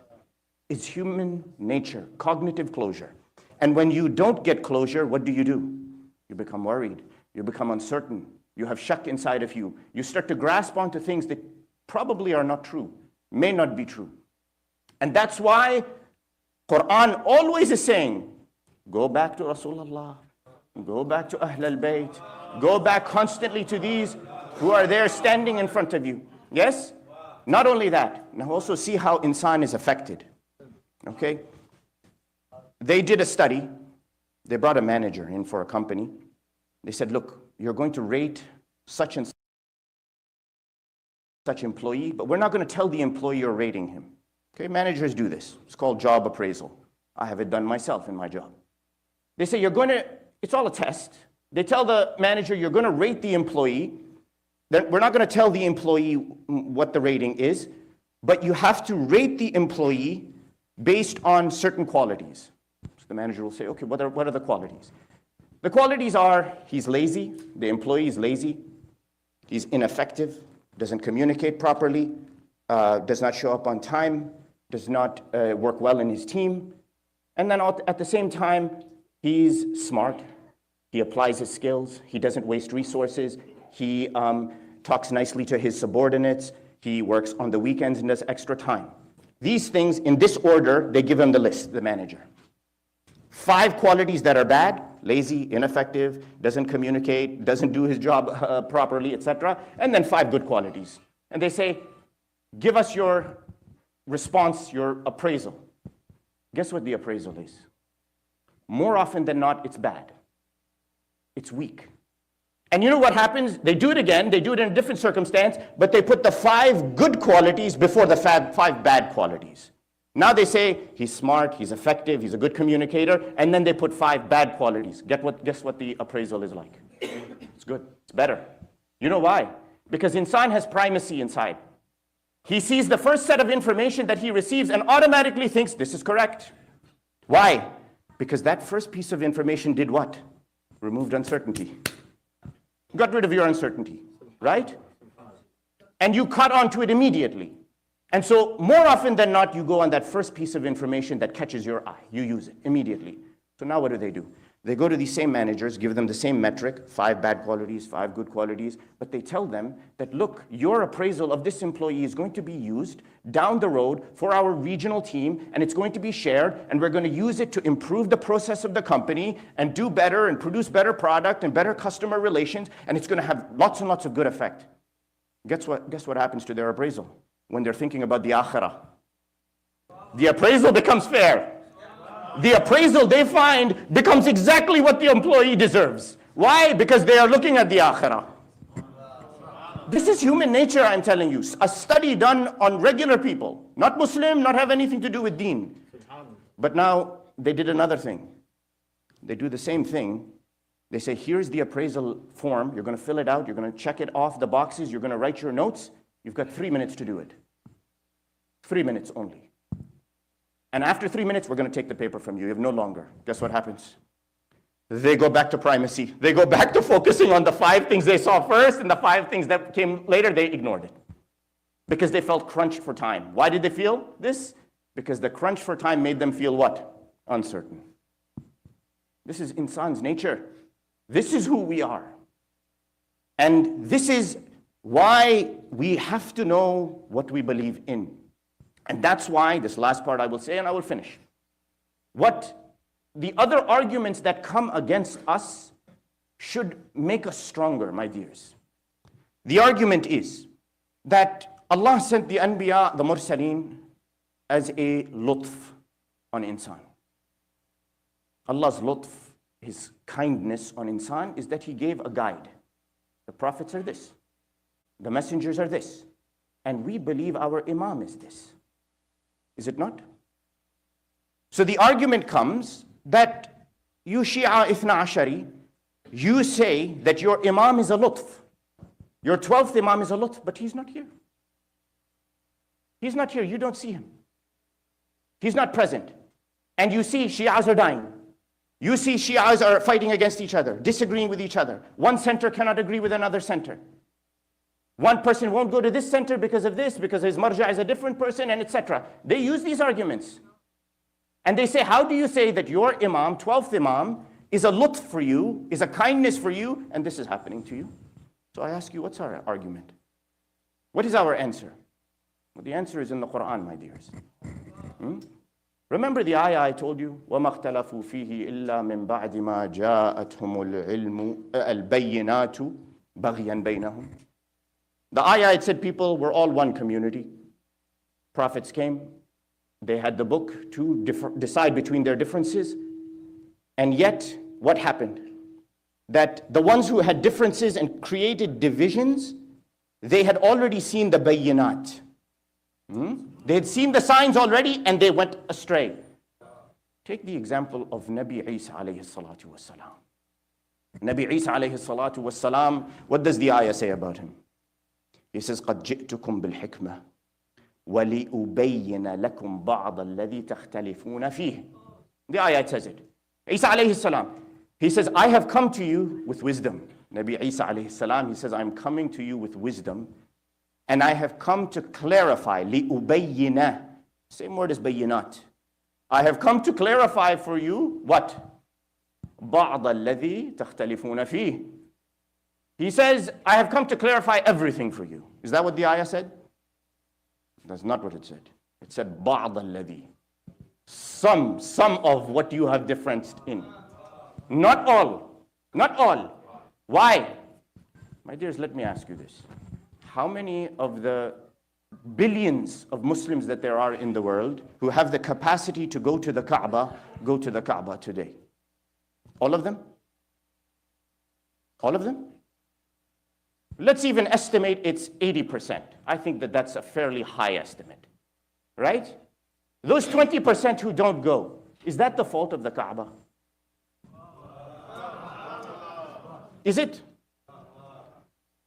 It's human nature, cognitive closure. And when you don't get closure, what do? You become worried, you become uncertain, you have shak inside of you. You start to grasp onto things that probably are not true, may not be true. And that's why Quran always is saying, go back to Rasulullah, go back to Ahl al-Bayt, go back constantly to these who are there standing in front of you. Yes? Not only that, now also see how insan is affected. Okay? They did a study. They brought a manager in for a company. They said, look, you're going to rate such and such employee, but we're not going to tell the employee you're rating him. Okay, managers do this. It's called job appraisal. I have it done myself in my job. They say it's all a test. They tell the manager, you're going to rate the employee. Then we're not going to tell the employee what the rating is, but you have to rate the employee based on certain qualities. So the manager will say, okay, what are the qualities? The qualities are, he's lazy, the employee is lazy, he's ineffective, doesn't communicate properly, does not show up on time, does not work well in his team, and then at the same time, he's smart, he applies his skills, he doesn't waste resources, he talks nicely to his subordinates, he works on the weekends and does extra time. These things, in this order, they give him the list, the manager. 5 qualities that are bad: lazy, ineffective, doesn't communicate, doesn't do his job properly, etc. And then 5 good qualities. And they say, give us your response, your appraisal. Guess what the appraisal is? More often than not, it's bad. It's weak. And you know what happens? They do it again, they do it in a different circumstance, but they put the 5 good qualities before the 5 bad qualities. Now they say, he's smart, he's effective, he's a good communicator, and then they put 5 bad qualities. Guess what the appraisal is like? It's good, it's better. You know why? Because insan has primacy inside. He sees the first set of information that he receives and automatically thinks, this is correct. Why? Because that first piece of information did what? Removed uncertainty. Got rid of your uncertainty, right? And you caught on to it immediately. And so more often than not, you go on that first piece of information that catches your eye. You use it immediately. So now what do? They go to these same managers, give them the same metric, 5 bad qualities, 5 good qualities, but they tell them that, look, your appraisal of this employee is going to be used down the road for our regional team, and it's going to be shared, and we're going to use it to improve the process of the company and do better and produce better product and better customer relations, and it's going to have lots and lots of good effect. Guess what happens to their appraisal when they're thinking about the akhirah? The appraisal becomes fair. The appraisal they find becomes exactly what the employee deserves. Why? Because they are looking at the akhirah. This is human nature, I'm telling you. A study done on regular people, not Muslim, not have anything to do with deen. But now they did another thing. They do the same thing. They say, here's the appraisal form. You're going to fill it out. You're going to check it off the boxes. You're going to write your notes. You've got 3 minutes to do it. 3 minutes only. And after 3 minutes, we're going to take the paper from you. You have no longer. Guess what happens? They go back to primacy. They go back to focusing on the 5 things they saw first, and the 5 things that came later, they ignored it. Because they felt crunched for time. Why did they feel this? Because the crunch for time made them feel what? Uncertain. This is insan's nature. This is who we are. And this is why we have to know what we believe in. And that's why, this last part I will say, and I will finish. What the other arguments that come against us should make us stronger, my dears. The argument is that Allah sent the Anbiya, the Mursaleen, as a lutf on insan. Allah's lutf, His kindness on insan, is that He gave a guide. The prophets are this. The messengers are this. And we believe our Imam is this. Is it not? So the argument comes that you Shia Ithna Ashari, you say that your Imam is a lutf. Your 12th Imam is a lutf, but he's not here. He's not here. You don't see him. He's not present. And you see Shias are dying. You see Shias are fighting against each other, disagreeing with each other. One center cannot agree with another center. One person won't go to this center because of this, because his marja is a different person, and etc. They use these arguments. And they say, how do you say that your Imam, 12th Imam, is a lutf for you, is a kindness for you, and this is happening to you? So I ask you, what's our argument? What is our answer? Well, the answer is in the Quran, my dears. Remember the ayah I told you? وَمَا اخْتَلَفُوا فِيهِ إِلَّا مِن بَعْدِ مَا جَاءَتْهُمُ الْبَيِّنَاتُ بَغْيًا بَيْنَهُمْ. The ayah, it said people were all one community. Prophets came. They had the book to decide between their differences. And yet, what happened? That the ones who had differences and created divisions, they had already seen the bayyinat. They had seen the signs already and they went astray. Take the example of Nabi Isa alayhi salatu wassalam. Nabi Isa alayhi salatu wassalam, what does the ayah say about him? He says, قَدْ جِئْتُكُمْ بِالْحِكْمَةِ وَلِأُبَيِّنَ لَكُمْ بَعْضَ الَّذِي تَخْتَلِفُونَ فِيهِ. The ayah says it. Isa alayhi salam, he says, I have come to you with wisdom. Nabi Isa alayhi salam, he says, I'm coming to you with wisdom. And I have come to clarify, لِأُبَيِّنَ. Same word as bayyinat. I have come to clarify for you what? بَعْضَ الَّذِي تَخْتَلِفُونَ فِيهِ. He says, I have come to clarify everything for you. Is that what the ayah said? That's not what it said. It said, بَعْضَ الَّذِي. Some of what you have differenced in. Not all. Not all. Why? My dears, let me ask you this. How many of the billions of Muslims that there are in the world who have the capacity to go to the Kaaba today? All of them? All of them? Let's even estimate it's 80%. I think that that's a fairly high estimate, right? Those 20% who don't go, is that the fault of the Kaaba? Is it?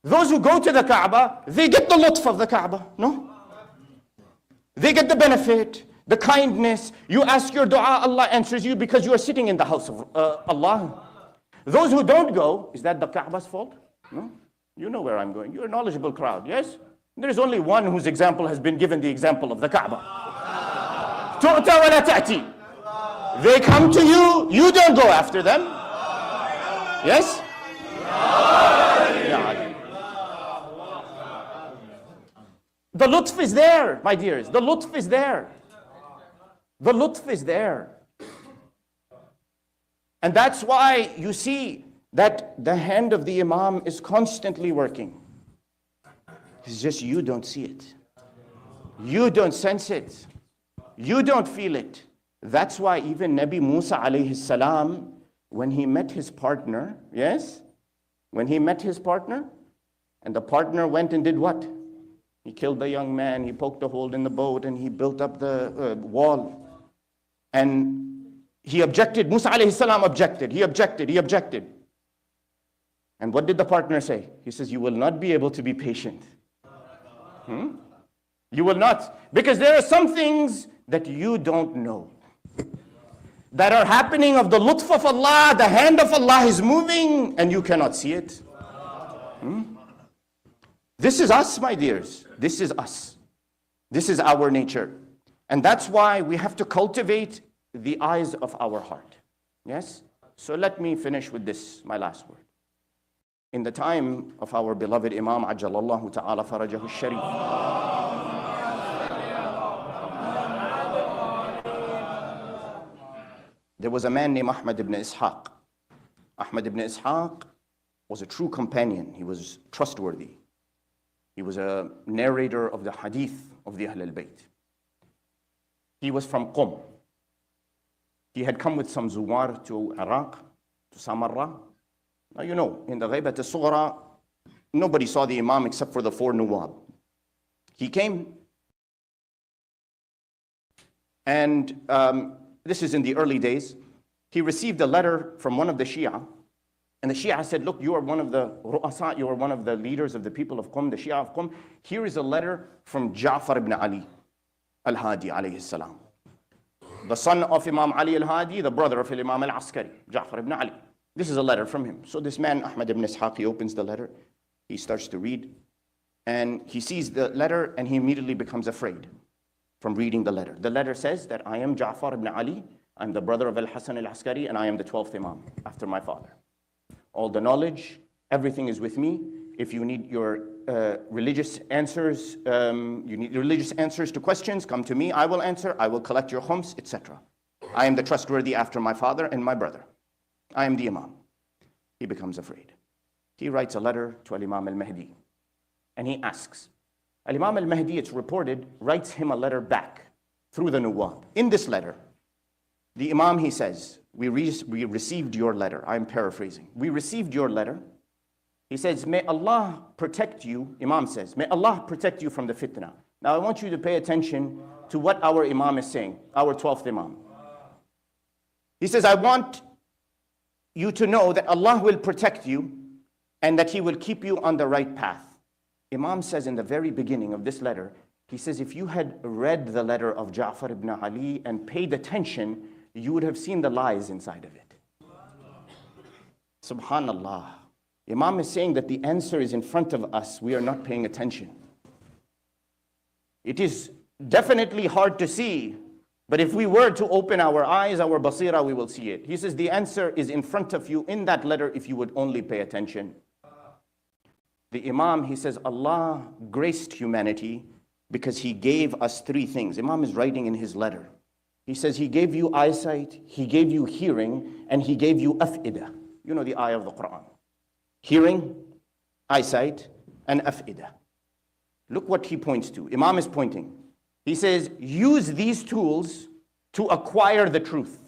Those who go to the Kaaba, they get the lutf of the Kaaba, no? They get the benefit, the kindness. You ask your dua, Allah answers you because you are sitting in the house of Allah. Those who don't go, is that the Kaaba's fault? No? You know where I'm going. You're a knowledgeable crowd, yes? There's only one whose example has been given, the example of the Kaaba. تُؤْتَى وَلَا تَأْتِي. They come to you, you don't go after them. Yes? Ya Ali. The lutf is there, my dears. The lutf is there. The lutf is there. And that's why you see that the hand of the Imam is constantly working. It's just you don't see it. You don't sense it. You don't feel it. That's why even Nabi Musa alayhi salam, when he met his partner, yes? When he met his partner, and the partner went and did what? He killed the young man, he poked a hole in the boat, and he built up the wall. And he objected. Musa alayhi salam objected. He objected. And what did the partner say? He says, you will not be able to be patient. You will not. Because there are some things that you don't know, that are happening of the lutf of Allah. The hand of Allah is moving and you cannot see it. This is us, my dears. This is us. This is our nature. And that's why we have to cultivate the eyes of our heart. Yes? So let me finish with this, my last word. In the time of our beloved Imam Ajjalallahu Ta'ala Farajahu Sharif, there was a man named Ahmad ibn Ishaq. Ahmad ibn Ishaq was a true companion. He was trustworthy. He was a narrator of the hadith of the Ahl al-Bayt. He was from Qum. He had come with some zuwar to Iraq, to Samarra. Now you know, in the Ghaibat al-Sughra, nobody saw the Imam except for the 4 Nuwab. He came, and this is in the early days. He received a letter from one of the Shia, and the Shia said, look, you are one of the ru'asa, you are one of the leaders of the people of Qum, the Shia of Qum. Here is a letter from Ja'far ibn Ali al-Hadi alayhi salam. The son of Imam Ali al-Hadi, the brother of Imam al-Askari, Ja'far ibn Ali. This is a letter from him. So this man, Ahmad ibn Ishaq, he opens the letter, he starts to read, and he sees the letter and he immediately becomes afraid from reading the letter. The letter says that I am Ja'far ibn Ali, I'm the brother of Al-Hasan al-Askari, and I am the 12th Imam after my father. All the knowledge, everything is with me. If you need your religious answers, to questions, come to me, I will answer, I will collect your khums, etc. I am the trustworthy after my father and my brother. I am the Imam. He becomes afraid. He writes a letter to Al-Imam al-Mahdi, and he asks. Al-Imam al-Mahdi, it's reported, writes him a letter back through the Nuwab. In this letter, the Imam, he says, we received your letter. I'm paraphrasing. We received your letter. He says, may Allah protect you, Imam says, may Allah protect you from the fitna. Now I want you to pay attention to what our Imam is saying, our 12th Imam. He says, I want you to know that Allah will protect you and that He will keep you on the right path. Imam says in the very beginning of this letter, he says, if you had read the letter of Ja'far ibn Ali and paid attention, you would have seen the lies inside of it. Subhanallah. Imam is saying that the answer is in front of us. We are not paying attention. It is definitely hard to see, but if we were to open our eyes, our basira, we will see it. He says the answer is in front of you in that letter if you would only pay attention. The Imam, he says, Allah graced humanity because He gave us 3 things. Imam is writing in his letter. He says He gave you eyesight, He gave you hearing, and He gave you af'idah. You know the ayah of the Quran. Hearing, eyesight, and af'idah. Look what he points to. Imam is pointing. He says, use these tools to acquire the truth.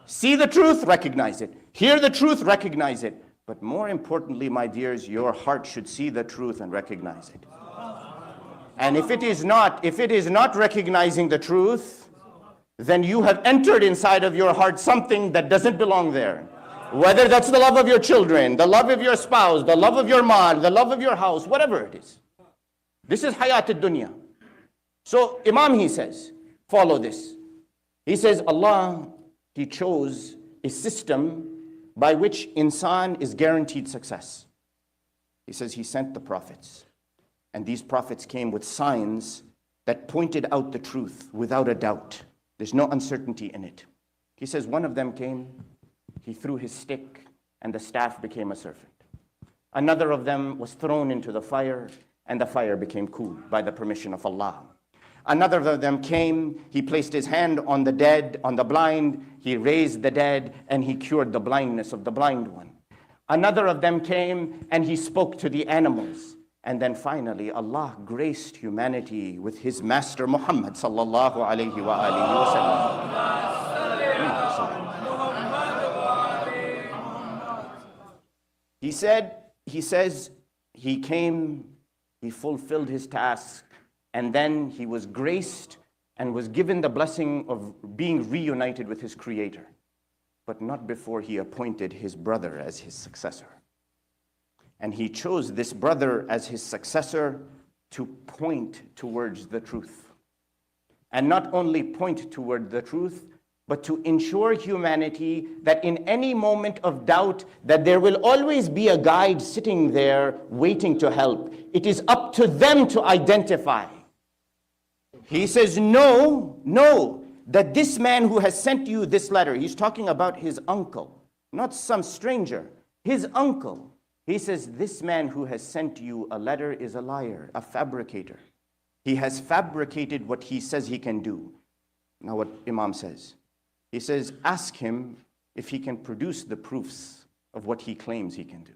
See the truth, recognize it. Hear the truth, recognize it. But more importantly, my dears, your heart should see the truth and recognize it. And if it is not recognizing the truth, then you have entered inside of your heart something that doesn't belong there. Whether that's the love of your children, the love of your spouse, the love of your mal, the love of your house, whatever it is. This is hayat al-dunya. So Imam, he says, follow this. He says, Allah, He chose a system by which insan is guaranteed success. He says He sent the prophets. And these prophets came with signs that pointed out the truth without a doubt. There's no uncertainty in it. He says one of them came he threw his stick, and the staff became a serpent. Another of them was thrown into the fire, and the fire became cool by the permission of Allah. Another of them came, he placed his hand on the dead, on the blind, he raised the dead, and he cured the blindness of the blind one. Another of them came, and he spoke to the animals. And then finally, Allah graced humanity with His Master Muhammad sallallahu alayhi wa alihi wa sallam. He says, he came, he fulfilled his task, and then he was graced and was given the blessing of being reunited with his Creator, but not before he appointed his brother as his successor. And he chose this brother as his successor to point towards the truth. And not only point toward the truth, but to ensure humanity that in any moment of doubt, that there will always be a guide sitting there waiting to help. It is up to them to identify. He says, no, that this man who has sent you this letter, he's talking about his uncle, not some stranger, his uncle. He says, this man who has sent you a letter is a liar, a fabricator. He has fabricated what he says he can do. Now what Imam says, he says, ask him if he can produce the proofs of what he claims he can do.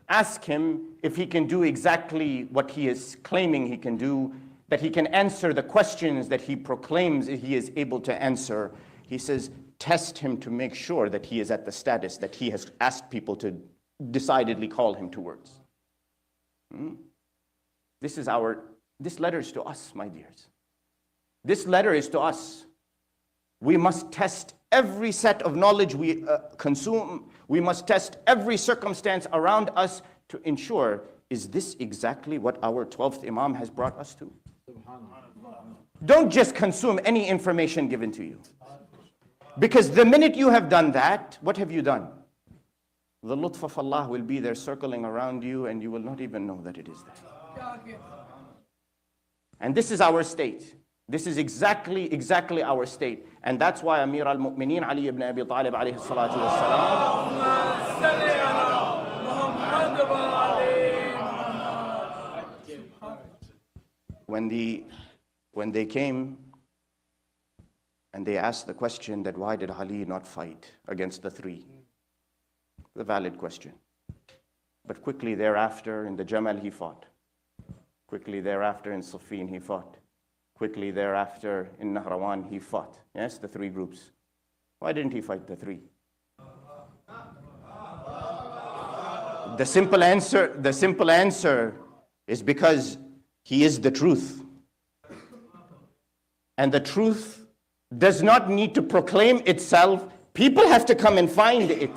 Ask him if he can do exactly what he is claiming he can do, that he can answer the questions that he proclaims he is able to answer. He says, test him to make sure that he is at the status that he has asked people to decidedly call him towards. This letter is to us, my dears. This letter is to us. We must test every set of knowledge we consume. We must test every circumstance around us to ensure, is this exactly what our 12th Imam has brought us to? Don't just consume any information given to you. Because the minute you have done that, what have you done? The lutf of Allah will be there circling around you, and you will not even know that it is there. And this is our state. This is exactly our state. And that's why Amir al-Mu'mineen Ali ibn Abi Talib alayhi salatu wassalam, when they came and they asked the question that why did Ali not fight against the three? The valid question. But quickly thereafter in the Jamal he fought. Quickly thereafter in Siffin he fought. Quickly thereafter in Nahrawan he fought. Yes, the three groups. Why didn't he fight the three? The simple answer is because he is the truth. And the truth does not need to proclaim itself. People have to come and find it.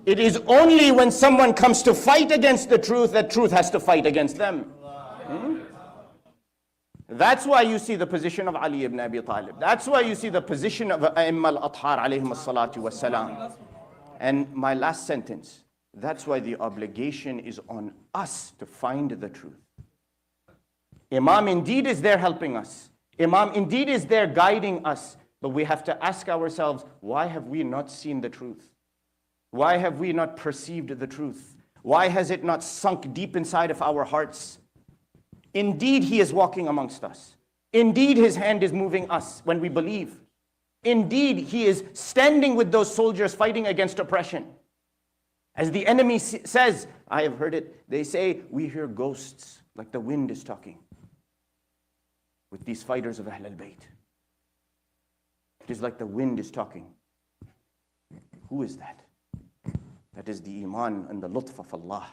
It is only when someone comes to fight against the truth that truth has to fight against them. That's why you see the position of Ali ibn Abi Talib. That's why you see the position of A'imma al-Athhar alayhim as-salatu was-salam. And my last sentence, that's why the obligation is on us to find the truth. Imam indeed is there helping us. Imam indeed is there guiding us. But we have to ask ourselves, why have we not seen the truth? Why have we not perceived the truth? Why has it not sunk deep inside of our hearts? Indeed, he is walking amongst us. Indeed, his hand is moving us when we believe. Indeed, he is standing with those soldiers fighting against oppression. As the enemy says, I have heard it, they say, we hear ghosts, like the wind is talking with these fighters of Ahl al-Bayt. It is like the wind is talking. Who is that? That is the Iman and the Lutf of Allah.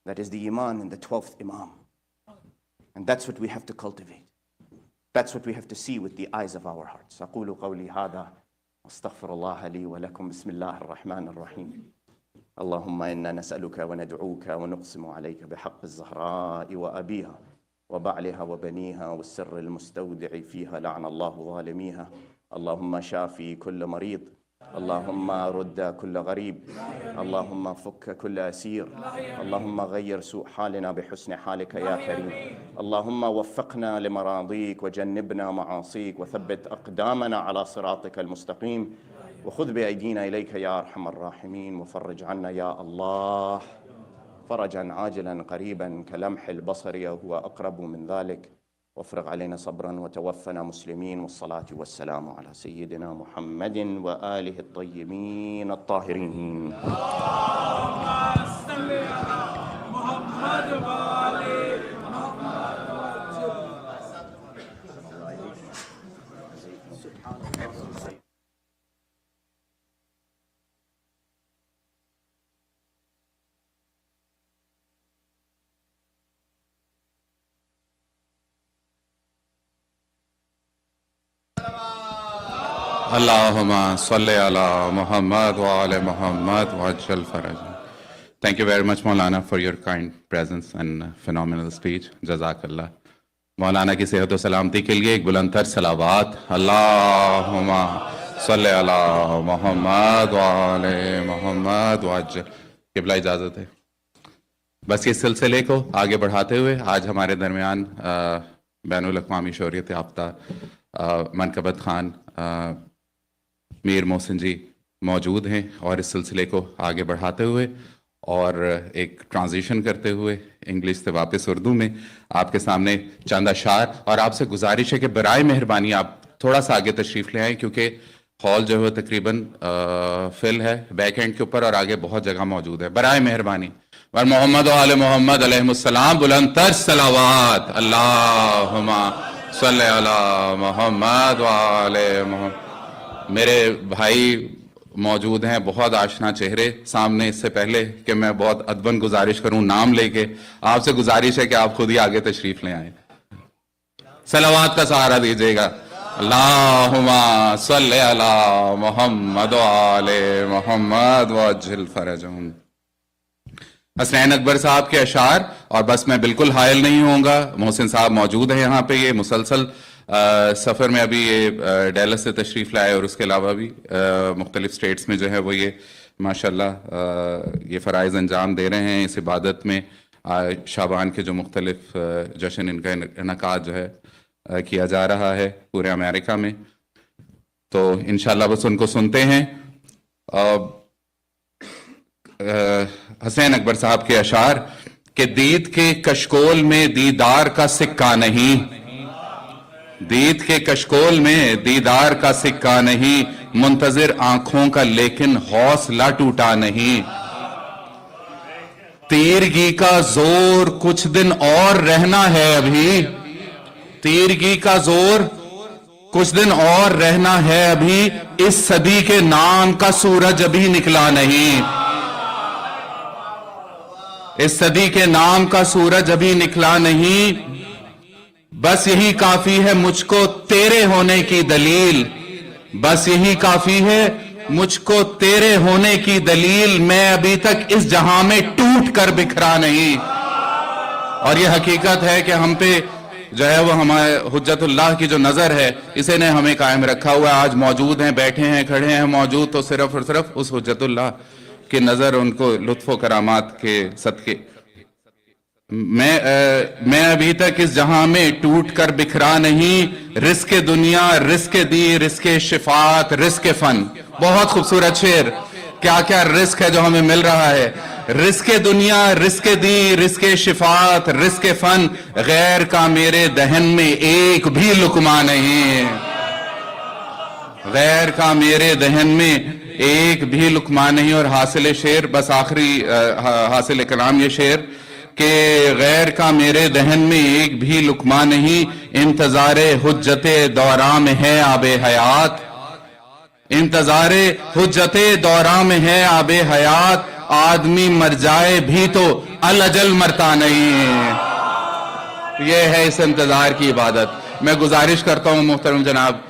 That is the Iman and the 12th Imam. And that's what we have to cultivate. That's what we have to see with the eyes of our hearts. أقول قولي هذا أستغفر الله لي ولكم بسم الله الرحمن الرحيم. اللهم إنا نسألك وندعوك ونقسم عليك بحق الزهراء وأبيها وبعلها وبنيها والسر المستودع فيها لعن الله ظالميها. اللهم شافي كل مريض اللهم رد كل غريب، اللهم فك كل أسير، اللهم غير سوء حالنا بحسن حالك يا كريم، اللهم وفقنا لمراضيك وجنبنا معاصيك وثبت أقدامنا على صراطك المستقيم، وخذ بأيدينا إليك يا أرحم الراحمين، وفرج عنا يا الله فرجا عاجلا قريبا كلمح البصر أو هو أقرب من ذلك، وافرغ علينا صبرا وتوفنا مسلمين، والصلاة والسلام على سيدنا محمد وآله الطيبين الطاهرين. Allahumma salli ala Muhammad wa ala Muhammad wa ajal faraj. Thank you very much, Maulana, for your kind presence and phenomenal speech. Jazakallah. Maulana की सेहत और सलामती के लिए एक बुलंदतर सलावात. Allahumma salli ala Muhammad wa ala Muhammad wa ajal. क़िबला इजाज़त है. बस इस सिलसिले को आगे बढ़ाते हुए आज हमारे दरमियान बैनुल अक़वामी शौहरियत याफ्ता मनकबत खान मीर मोहसिन जी मौजूद हैं, और इस सिलसिले को आगे बढ़ाते हुए और एक ट्रांजिशन करते हुए इंग्लिश से वापस उर्दू में आपके सामने चंद अशार, और आपसे गुजारिश है कि बराए मेहरबानी आप थोड़ा सा आगे तशरीफ़ ले आएँ, क्योंकि हॉल जो है तकरीबन फिल है बैक एंड के ऊपर और आगे बहुत जगह मौजूद है. बराए मेहरबानी वर मोहम्मद व आले मोहम्मद अलैहिस्सलाम बुलंदतर सलावात. अल्लाहुम्मा सल्ली अला मोहम्मद व आले मोहम्मद. मेरे भाई मौजूद हैं, बहुत आशना चेहरे सामने. इससे पहले कि मैं बहुत अदबन गुजारिश करूं नाम लेके, आपसे गुजारिश है कि आप खुद ही आगे तशरीफ ले आए, सलावात का सहारा दीजिएगा. अल्लाहुम्मा सल्ली अला मोहम्मद व आले मोहम्मद व अज्जिल फरजहुम. हसनैन अकबर साहब के अशार, और बस मैं बिल्कुल हायल नहीं होऊंगा. मोहसिन साहब मौजूद हैं यहाँ पे, ये मुसलसल सफ़र में अभी ये डेलस से तशरीफ़ लाए, और उसके अलावा भी मुख्तलिफ स्टेट्स में जो है वो ये माशाल्लाह ये फ़राइज़ अंजाम दे रहे हैं. इस इबादत में शाबान के जो मुख्तलिफ जश्न इनका इनकाद जो है किया जा रहा है पूरे अमेरिका में. तो इंशाल्लाह बस उनको सुनते हैं. हसनैन अकबर साहब के अशार कि दीद के कशकोल में दीदार का सिक्का नहीं, दीद के कशकोल में दीदार का सिक्का नहीं, मुंतजिर आंखों का लेकिन हौसला टूटा नहीं. तीरगी का जोर कुछ दिन और रहना है अभी, तीरगी का जोर कुछ दिन और रहना है अभी, इस सदी के नाम का सूरज अभी निकला नहीं, इस सदी के नाम का सूरज अभी निकला नहीं. बस यही काफी है मुझको तेरे होने की दलील, बस यही काफी है मुझको तेरे होने की दलील, मैं अभी तक इस जहां में टूट कर बिखरा नहीं. और यह हकीकत है कि हम पे जो है वो हमारे हुज्जतुल्लाह की जो नजर है इसे ने हमें कायम रखा हुआ है. आज मौजूद हैं, बैठे हैं, खड़े हैं, मौजूद तो सिर्फ और सिर्फ उस हुज्जतुल्लाह की नजर, उनको लुत्फ़ करामात के सदके. मैं अभी तक इस जहां में टूट कर बिखरा नहीं, रिस्क दुनिया, रिस्क दी, रिस्क शिफात, रिस्क फन. बहुत खूबसूरत शेर. क्या क्या रिस्क है जो हमें मिल रहा है. रिस्क दुनिया, रिस्क दी, रिस्क शिफात, रिस्क फन, गैर का मेरे दहन में एक भी लुकमा नहीं, गैर का मेरे दहन में एक भी लुकमा नहीं. और हासिल शेर, बस आखिरी हासिल कलाम ये शेर कि गैर का मेरे दहन में एक भी लुकमा नहीं, इंतजारे हुज्जते दौरा में है आबे हयात, इंतजारे हुज्जते दौरा में है आबे हयात, आदमी मर जाए भी तो अल अजल मरता नहीं. यह है इस इंतजार की इबादत. मैं गुजारिश करता हूं मोहतरम जनाब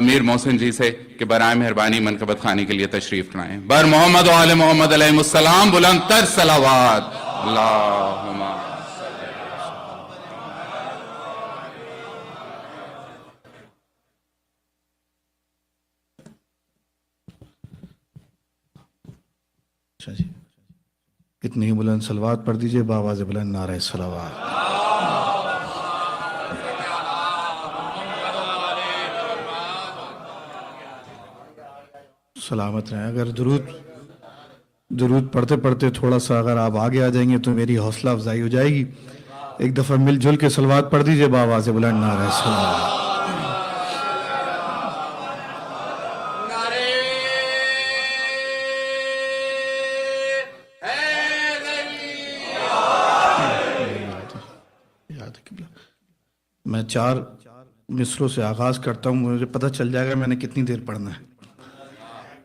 मीर मोहसिन जी से कि बराए मेहरबानी मनकबत खानी के लिए तशरीफ लाएं. बर मोहम्मद व आले मोहम्मद अलैहिस्सलाम बुलंदतर सलावात. अल्लाहुम्मा اچھا جی، اتنی ہی بلند صلوات پڑھ دیجئے بآواز بلند نعرہ صلوات. سلامت رہیں. اگر درود پڑھتے پڑھتے تھوڑا سا اگر آپ آگے آ جائیں گے تو میری حوصلہ افزائی ہو جائے گی. ایک دفعہ مل جل کے صلوات پڑھ دیجئے بآواز بلند نعرہ صلوات. میں 4 مصروں سے آغاز کرتا ہوں، مجھے پتہ چل جائے گا میں نے کتنی دیر پڑھنا ہے.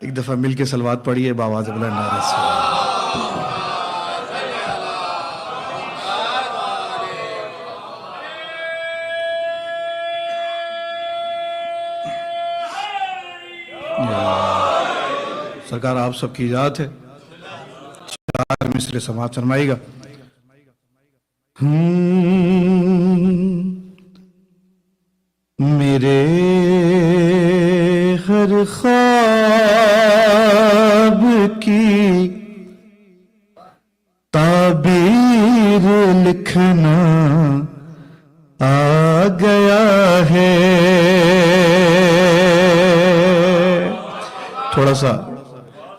ایک دفعہ مل کے صلوات پڑھیے بآواز بلند نعرہ صلوات. سرکار آپ سب کی اجازت ہے 4 مصرے سماعت فرمائیے گا. میرے ہر خواب کی تعبیر لکھنا آ گیا ہے. تھوڑا سا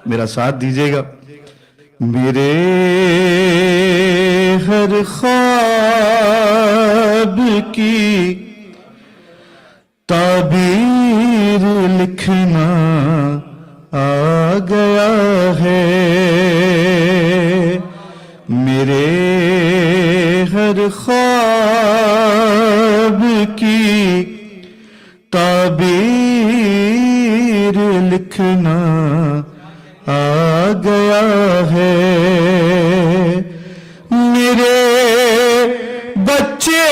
میرا ساتھ دیجیے گا. میرے ہر خواب کی تعبیر لکھنا آ گیا ہے. میرے ہر خواب کی تعبیر لکھنا آ گیا ہے. میرے بچے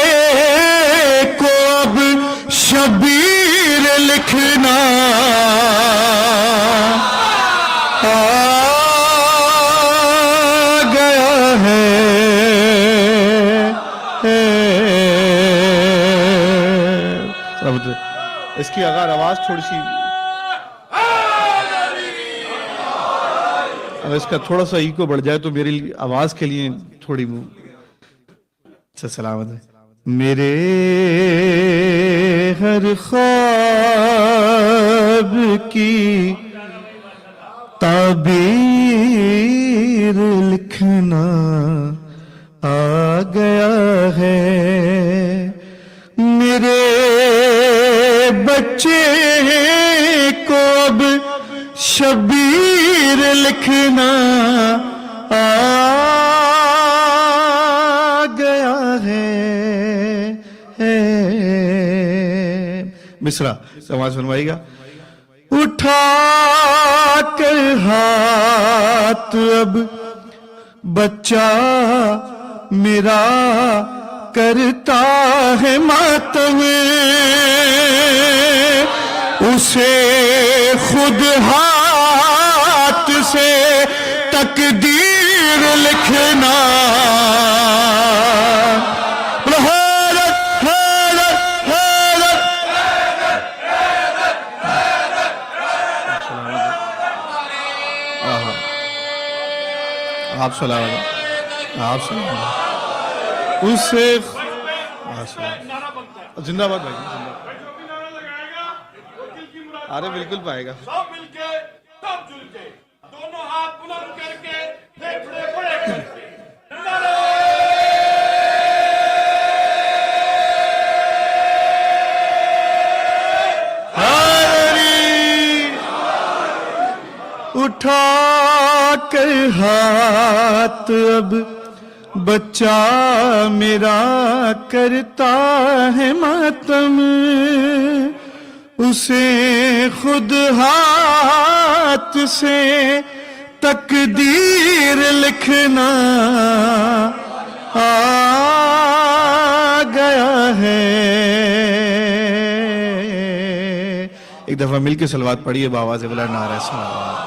کو اب شبیر لکھنا آ گیا ہے. اس کی اگر آواز تھوڑی سی اگر اس کا تھوڑا سا ایکو بڑھ جائے تو میری آواز کے لیے تھوڑی اچھا سلامت ہے. میرے ہر خواب کی تعبیر لکھنا آ گیا ہے. میرے بچے کو اب شبیر لکھنا آ گیا ہے. مصرع سماعت فرمائیے گا. اٹھا کر ہاتھ اب بچہ میرا کرتا ہے ماتم، اسے خود ہاتھ سے تقدیر لکھنا. آپ سلامت اسے زندہ باد بھائی. ارے بالکل پائے گا. سب مل کے سب جل کے دونوں ہاتھ بلند کر کے پھیپھڑے بڑے کر کے اٹھا کر ہاتھ اب بچہ میرا کرتا ہے ماتم، اسے خود ہاتھ سے تقدیر لکھنا آ گیا ہے. ایک دفعہ مل کے صلوات پڑھیے بآواز بلند نعرہ صلوات.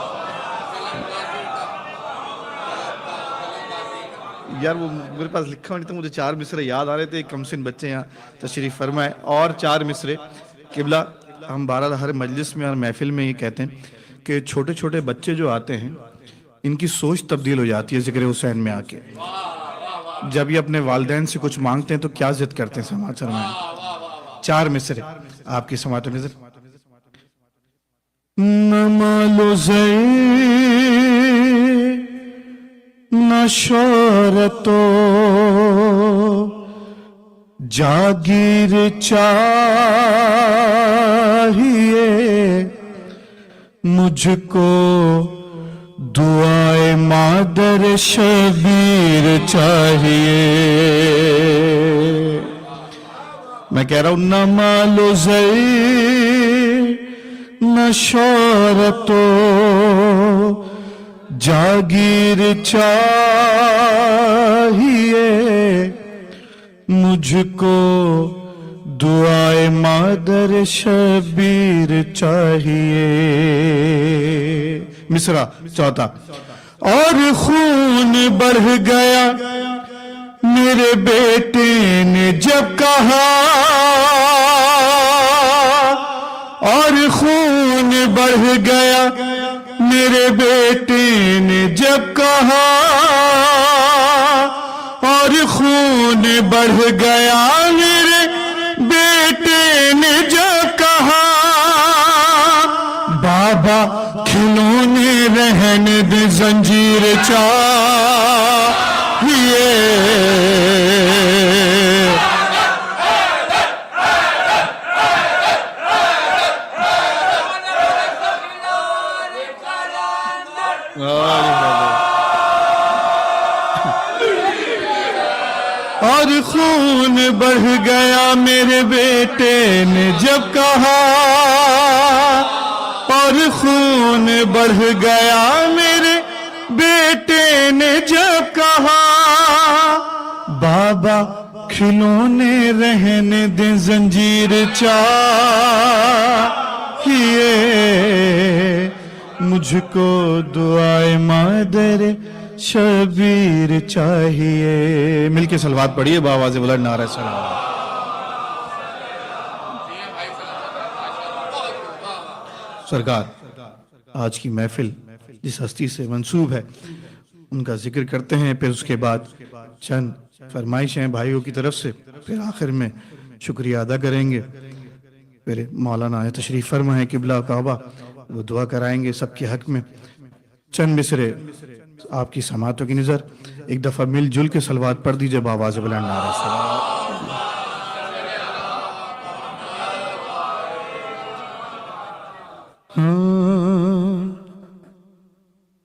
یار وہ میرے پاس لکھا نہیں تھا، مجھے 4 مصرے یاد آ رہے تھے. کم سن بچے یہاں تشریف فرمائے اور 4 مصرے. قبلہ ہم بہرحال ہر مجلس میں اور محفل میں یہ کہتے ہیں کہ چھوٹے چھوٹے بچے جو آتے ہیں ان کی سوچ تبدیل ہو جاتی ہے ذکر حسین میں آ کے. جب یہ اپنے والدین سے کچھ مانگتے ہیں تو کیا ضد کرتے ہیں سماعت فرمائیں. 4 مصرے آپ کی سماعت و نظر. نہ مال و زر نہ شہرت و جاگیر چاہیے مجھ کو دعائے مادر شبیر چاہیے. میں کہہ رہا ہوں نہ مال و زر نہ شہرت و جاگیر چاہیے مجھ کو دعائے مادر شبیر چاہیے. مصرع چوتھا. اور خون بڑھ گیا میرے بیٹے نے جب کہا, اور خون بڑھ گیا میرے بیٹے نے جب کہا, اور خون بڑھ گیا میرے بیٹے نے جب کہا, بابا کھلونے رہنے دے زنجیر چاہیے. اور خون بڑھ گیا میرے بیٹے نے جب کہا, اور خون بڑھ گیا میرے بیٹے نے جب کہا, بابا کھلونے رہنے دیں زنجیر چاہیے مجھ کو دعائے مادر شبیر چاہیے. مل کے صلوات پڑھیے بآواز بلند نعرہ سلام. سرکار آج کی محفل جس ہستی سے منسوب ہے ان کا ذکر کرتے ہیں, پھر اس کے بعد چند فرمائشیں بھائیوں کی طرف سے, پھر آخر میں شکریہ ادا کریں گے. پھر مولانا تشریف فرما ہے قبلہ کعبہ, وہ دعا کرائیں گے سب کے حق میں. چند مصرے آپ کی سماعتوں کی نظر. ایک دفعہ مل جل کے صلوات پڑھ دیجئے بآواز بلند نعرہ سلام.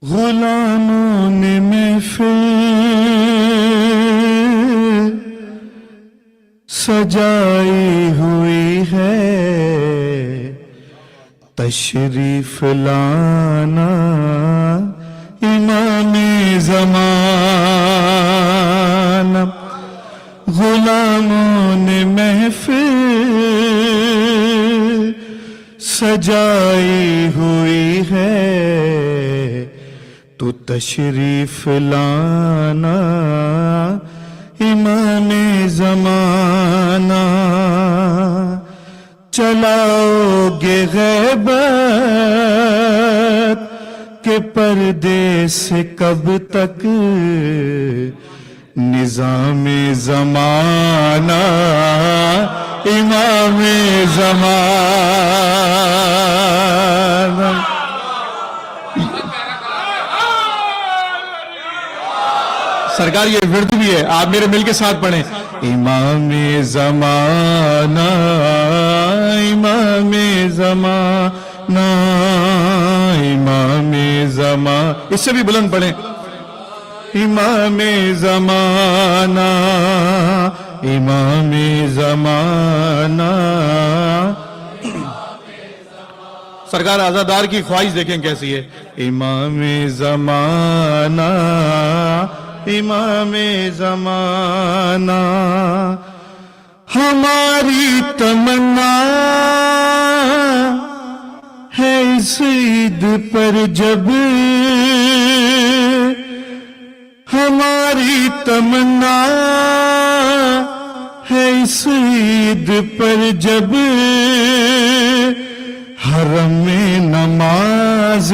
غلاموں نے محفل سجائی ہوئی ہے, تشریف لانا امام زمان. غلاموں نے محفل سجائی ہوئی ہے, تو تشریف لانا امام زمانہ. چلاؤ گے غیبت کے پردے سے کب تک, نظام زمانہ امام زمانہ. سرکار یہ ورد بھی ہے, آپ میرے مل کے ساتھ پڑھیں. امام زمانہ امام زمانہ امام زمانہ. اس سے بھی بلند پڑھیں. امام زمانہ امام زمانہ. سرکار آزادار کی خواہش دیکھیں کیسی ہے. امام زمانہ امام زمانہ. ہماری تمنا ہے اس عید پر جب, ہماری تمنا ہے اس عید پر جب, حرم میں نماز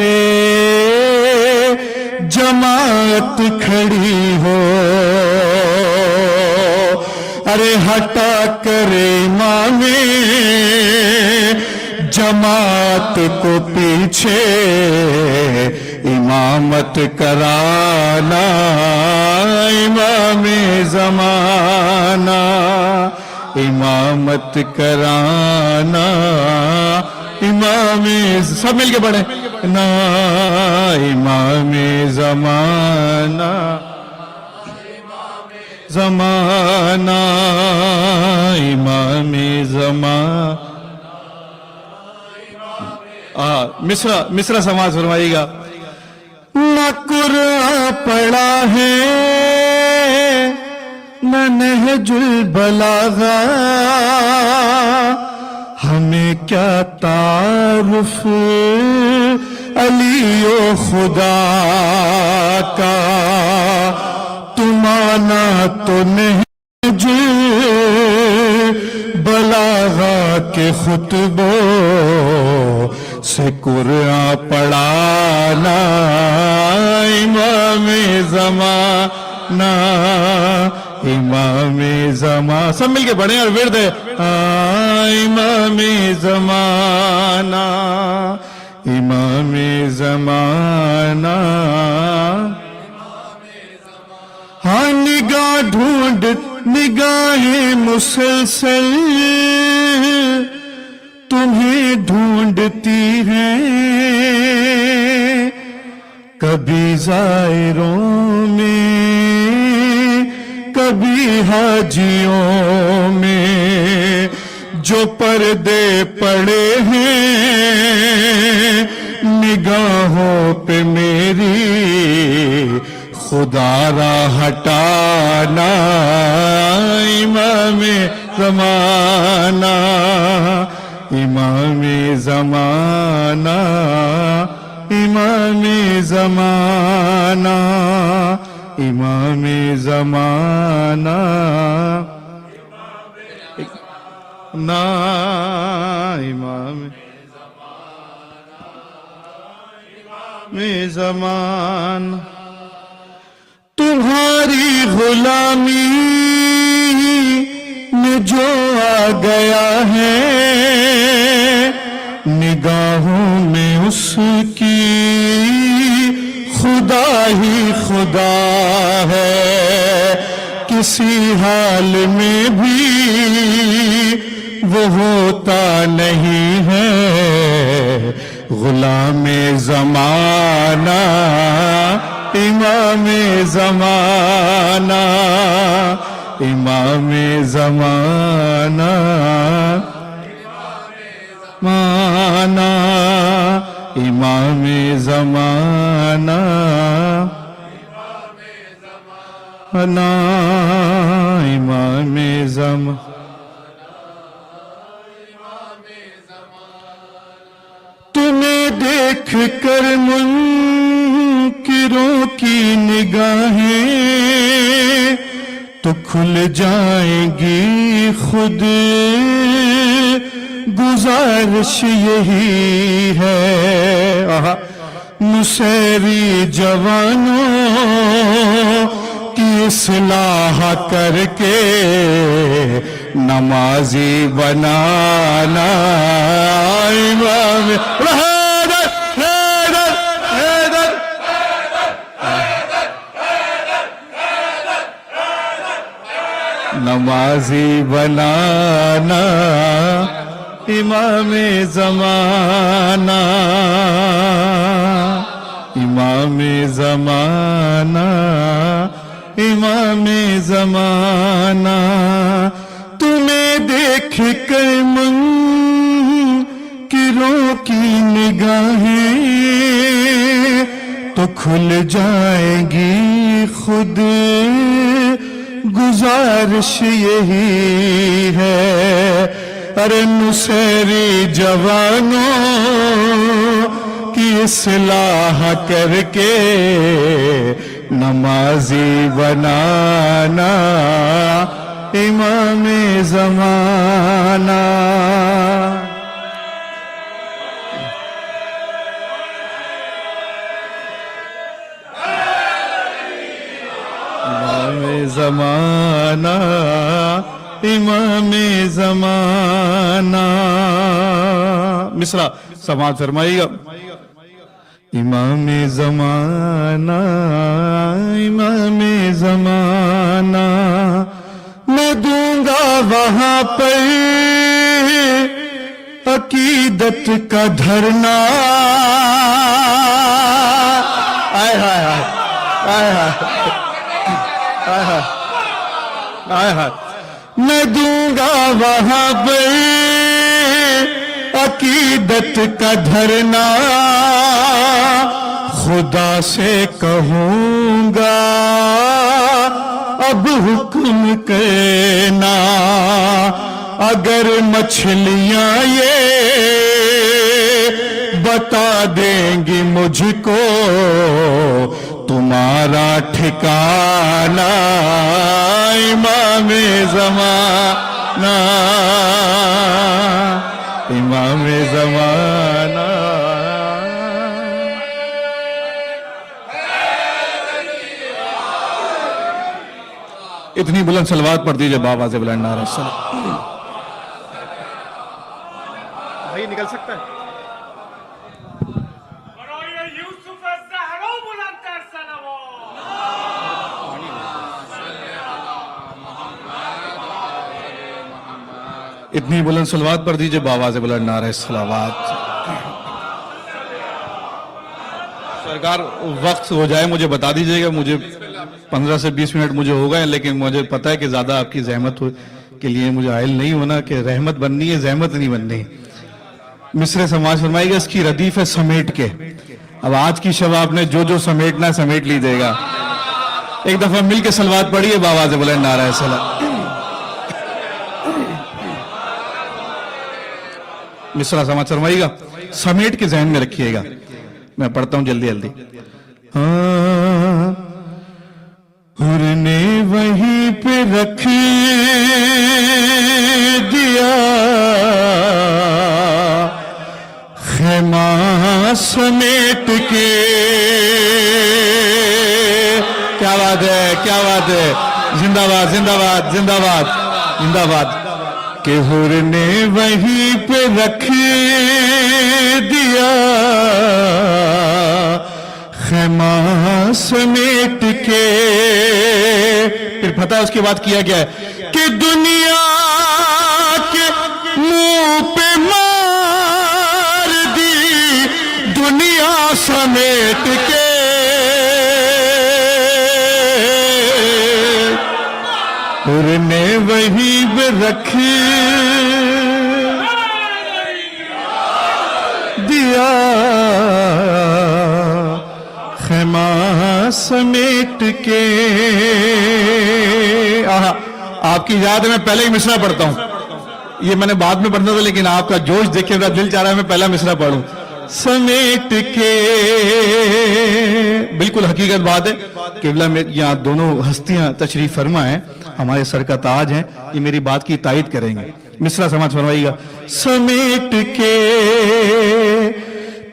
जमात खड़ी हो, अरे हटा करे इमामे जमात को पीछे इमामत कराना इमामे ज़माना, इमामत कराना इमामे, सब मिलके पढ़े ना इमामे ज़माना, ज़माना इमामे ज़माना। मिसरा समाज फरमाइएगा। न कुरान पढ़ा है न नहजुल बलागा, हमें क्या तारुफ अलियो खुदा का, तुमाना तो नहजुल बलागा के खुतबों से कुरान पढ़ाना इमामे ज़माना, इमामे ज़माना। सब मिलके पढ़ें और विर्द है इमामे ज़माना, इमामे ज़माना। हाँ निगाह ढूंढ निगाहें मुसलसल तुम्हें ढूंढती हैं, कभी ज़ायरों में कभी हाजियों में, जो पर्दे पड़े हैं निगाहों पे मेरी, खुदा रा हटाना इमामे ज़माना, इमामे ज़माना, इमामे ज़माना, इमामे ज़माना ना इमामे ज़माना। तुम्हारी गुलामी में जो आ गया है निगाहों में उसकी खुदा ही खुदा है, किसी हाल में भी वो होता नहीं है गुलामे ज़माना, इमामे ज़माना, इमामे ज़माना, माना इमामे ज़माना, ना इमामे ज़माना। तुम्हें देख कर मुनकिरों की निगाहें तो खुल जाएंगी खुद, गुजारिश यही है मुसैरी जवानों की इस्लाह करके नमाजी बनाना इमाम हैदर हैदर हैदर नमाजी बनाना इमामे ज़माना, इमामे ज़माना, इमामे ज़माना। तुम्हें देख कर मुनकिरों की निगाहें तो खुल जाएंगी खुद, गुजारिश यही है अरे नुसैरी जवानों की इस्लाह करके नमाजी बनाना इमामे ज़माना। زمانہ امام زمانہ. مصرع سماعت فرمائیے گا. امام زمانہ امام زمانہ میں دوں گا وہاں پر عقیدت کا دھرنا. آئے ہائے ہائے آئے ہائے آئے ہائے. میں دوں گا وہاں پر عقیدت کا دھرنا. خدا سے کہوں گا اب حکم کرنا. اگر مچھلیاں یہ بتا دیں گی مجھ کو تمہارا ٹھکانہ. امام زمانہ امام زمانہ. اتنی بلند صلوات پڑھ دیجئے بابا سے بلند نعرہ السلام. بھائی نکل سکتا ہے. برای یوسف زهرا بلندتر صلوات. اتنی بلند صلوات پڑھ دیجئے بابا سے بلند نعرہ الصلوات. سرکار وقت ہو جائے مجھے بتا دیجئے گا. مجھے 15 سے 20 منٹ مجھے ہو گئے, لیکن مجھے پتا ہے کہ زیادہ آپ کی زحمت کے لیے مجھے عائل نہیں ہونا کہ رحمت بننی ہے, زحمت نہیں بننی. مصر سماعت فرمائے گا. اس کی ردیف ہے سمیٹ کے. اب آج کی شب آپ نے جو جو سمیٹنا ہے سمیٹ لیجیے گا. ایک دفعہ مل کے صلوات پڑھیے بابا سے بلند نعرہ السلام. مصرع سماعت فرمائیے گا. سمیٹ کے ذہن میں رکھیے گا. میں پڑھتا ہوں جلدی جلدی. حر نے وہیں پہ رکھ دیا خیمہ سمیٹ کے. کیا بات ہے, کیا بات ہے. زندہ باد زندہ باد زندہ باد زندہ باد. کہ حر نے وہیں پہ رکھ دیا خیمہ سمیٹ کے. پھر پتہ اس کے بعد کیا گیا ہے کہ دنیا کے منہ پہ مار دی دنیا سمیٹ کے. حر نے وہیں پہ رکھ دیا خیمہ سمیٹ کے. آپ کی یاد ہے میں پہلے ہی مصرع پڑھتا ہوں. یہ میں نے بعد میں پڑھنا تھا, لیکن آپ کا جوش دیکھے میرا دل چاہ رہا ہے میں پہلا مصرع پڑھوں. سمیٹ کے. بالکل حقیقت بات ہے. قبلہ میں یہاں دونوں ہستیاں تشریف فرما ہیں, ہمارے سر کا تاج ہیں, یہ میری بات کی تائید کریں گے. مصرع سماعت فرمائیے گا. سمیٹ کے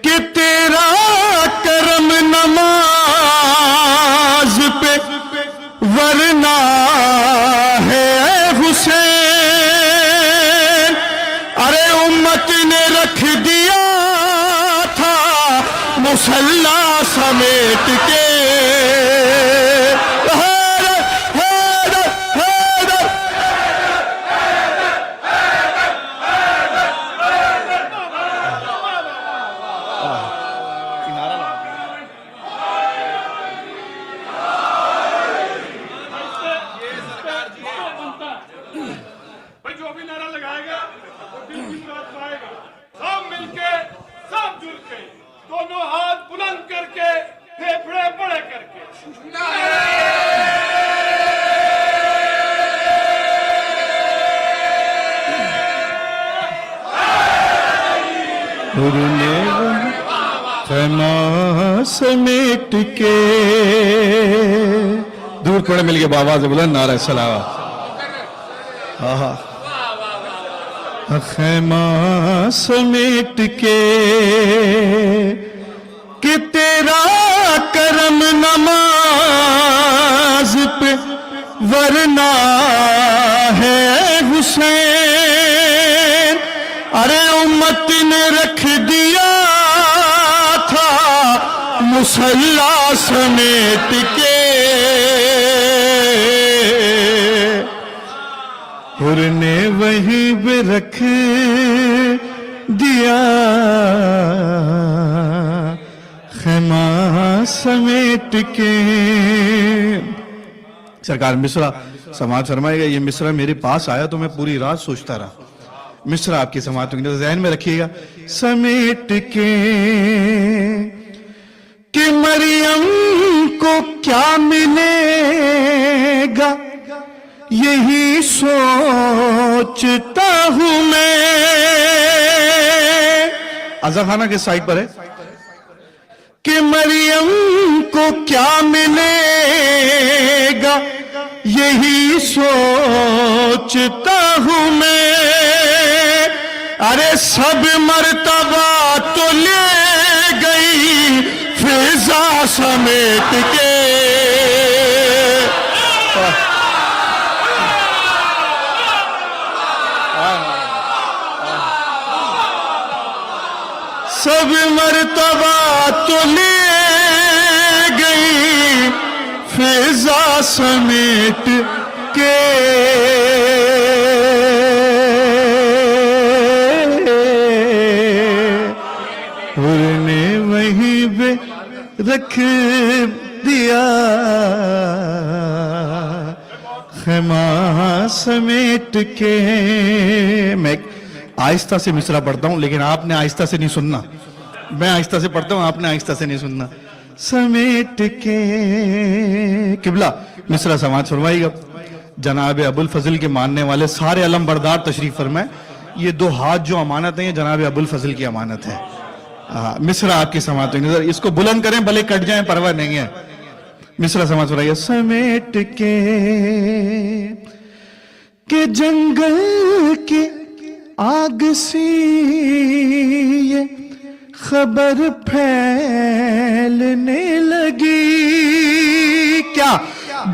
کہ تیرا کرم نماز پہ ورنہ ہے حسین. ارے امت نے رکھ دیا تھا مصلی سمیٹ کے. دونوں ہاتھ بلند کر کے پھیپھڑے بڑے کر کے خیمہ سمیٹ کے. دور پڑے مل کے بابا سے بلند نعرہ السلام. خیمہ سمیٹ کے کہ تیرا کرم نماز پہ مسلح سمیٹ کے حر نے وہیں پہ رکھ دیا خیمہ سمیٹ کے. سرکار مصرع سماعت فرمائے گا. یہ مصرع میرے پاس آیا تو میں پوری رات سوچتا رہا. مصرع آپ کی سماعت میں ذہن میں رکھیے گا. سمیٹ کے کہ مریم کو کیا ملے گا یہی سوچتا ہوں میں. آزا خانہ کس سائٹ پر ہے؟ کہ مریم کو کیا ملے گا یہی سوچتا ہوں میں. ارے سب مرتبہ تو لے گئی فضا سمیٹ کے. سب مرتبہ تو لے گئی فضا سمیٹ کے. حر نے وہیں پہ رکھ دیا خیمہ سمیٹ کے. میں آہستہ سے مصرع پڑھتا ہوں لیکن آپ نے آہستہ سے نہیں سننا. میں آہستہ سے پڑھتا ہوں، آپ نے آہستہ سے نہیں سننا. سمیٹ کے قبلہ مصرع سماعت فرمائیے گا. جناب ابو الفضل کے ماننے والے سارے علم بردار تشریف فرمائیں. یہ 2 ہاتھ جو امانت ہیں یہ جناب ابو الفضل کی امانت ہے. مصرع آپ کی سماعت ہوئی نظر. اس کو بلند کریں بھلے کٹ جائیں پرواہ نہیں ہے. مصرع سماعت فرمائیے. سمیٹ کے کہ جنگل کی آگ سی یہ خبر پھیلنے لگی. کیا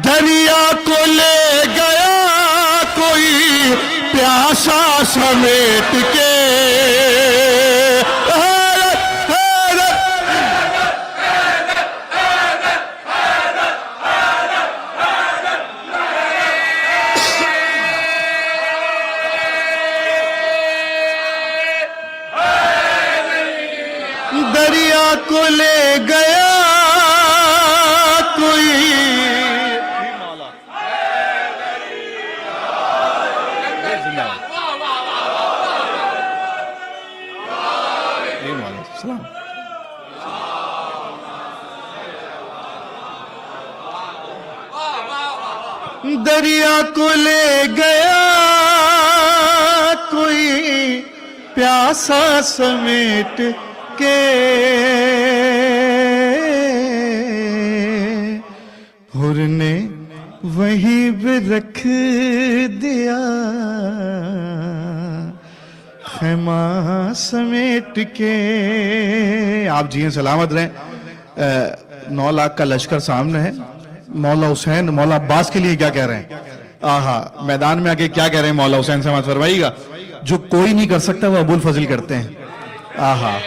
دریا کو لے گیا کوئی پیاسا سمیٹ کے. دریا کو لے گیا کوئی دریا کو لے گیا کوئی پیاسا سمیٹ کے. حر نے وہیں پہ رکھ دیا خیمہ سمیٹ کے. آپ جی سلامت رہیں. 9 لاکھ کا لشکر سامنے ہے. مولا حسین مولا عباس کے لیے کیا کہہ رہے ہیں؟ آہا میدان میں آگے کیا کہہ رہے ہیں مولا حسین سماعت فرمائیے گا. جو کوئی نہیں کر سکتا وہ ابو الفضل کرتے ہیں. آہا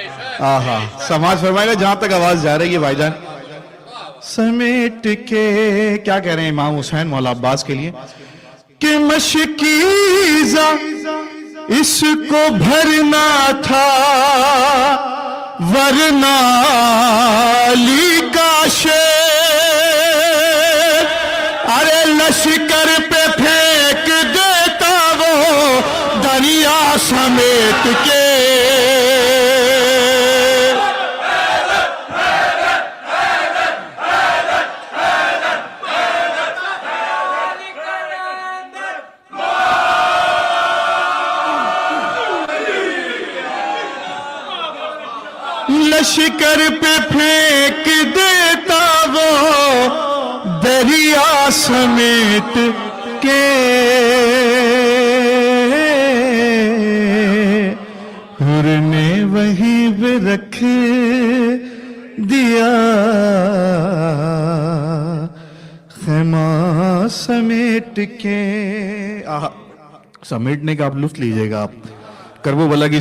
آہا سماعت فرمائے گا جہاں تک آواز جا رہی ہے بھائی جان. سمیٹ کے کیا کہہ رہے ہیں امام حسین مولا عباس کے لیے کہ مشکیزہ اس کو بھرنا تھا ورنہ علی کا شیر. ارے لشکر پہ پھینک دیتا وہ دریا سمیٹ کے. لشکر پہ پھینک دیتا وہ دریا سمیٹ کے. حر نے وہیں پہ رکھ دیا خیمہ سمیٹ کے. سمیٹنے کا آپ لطف لیجئے گا. آپ کربو بلا کی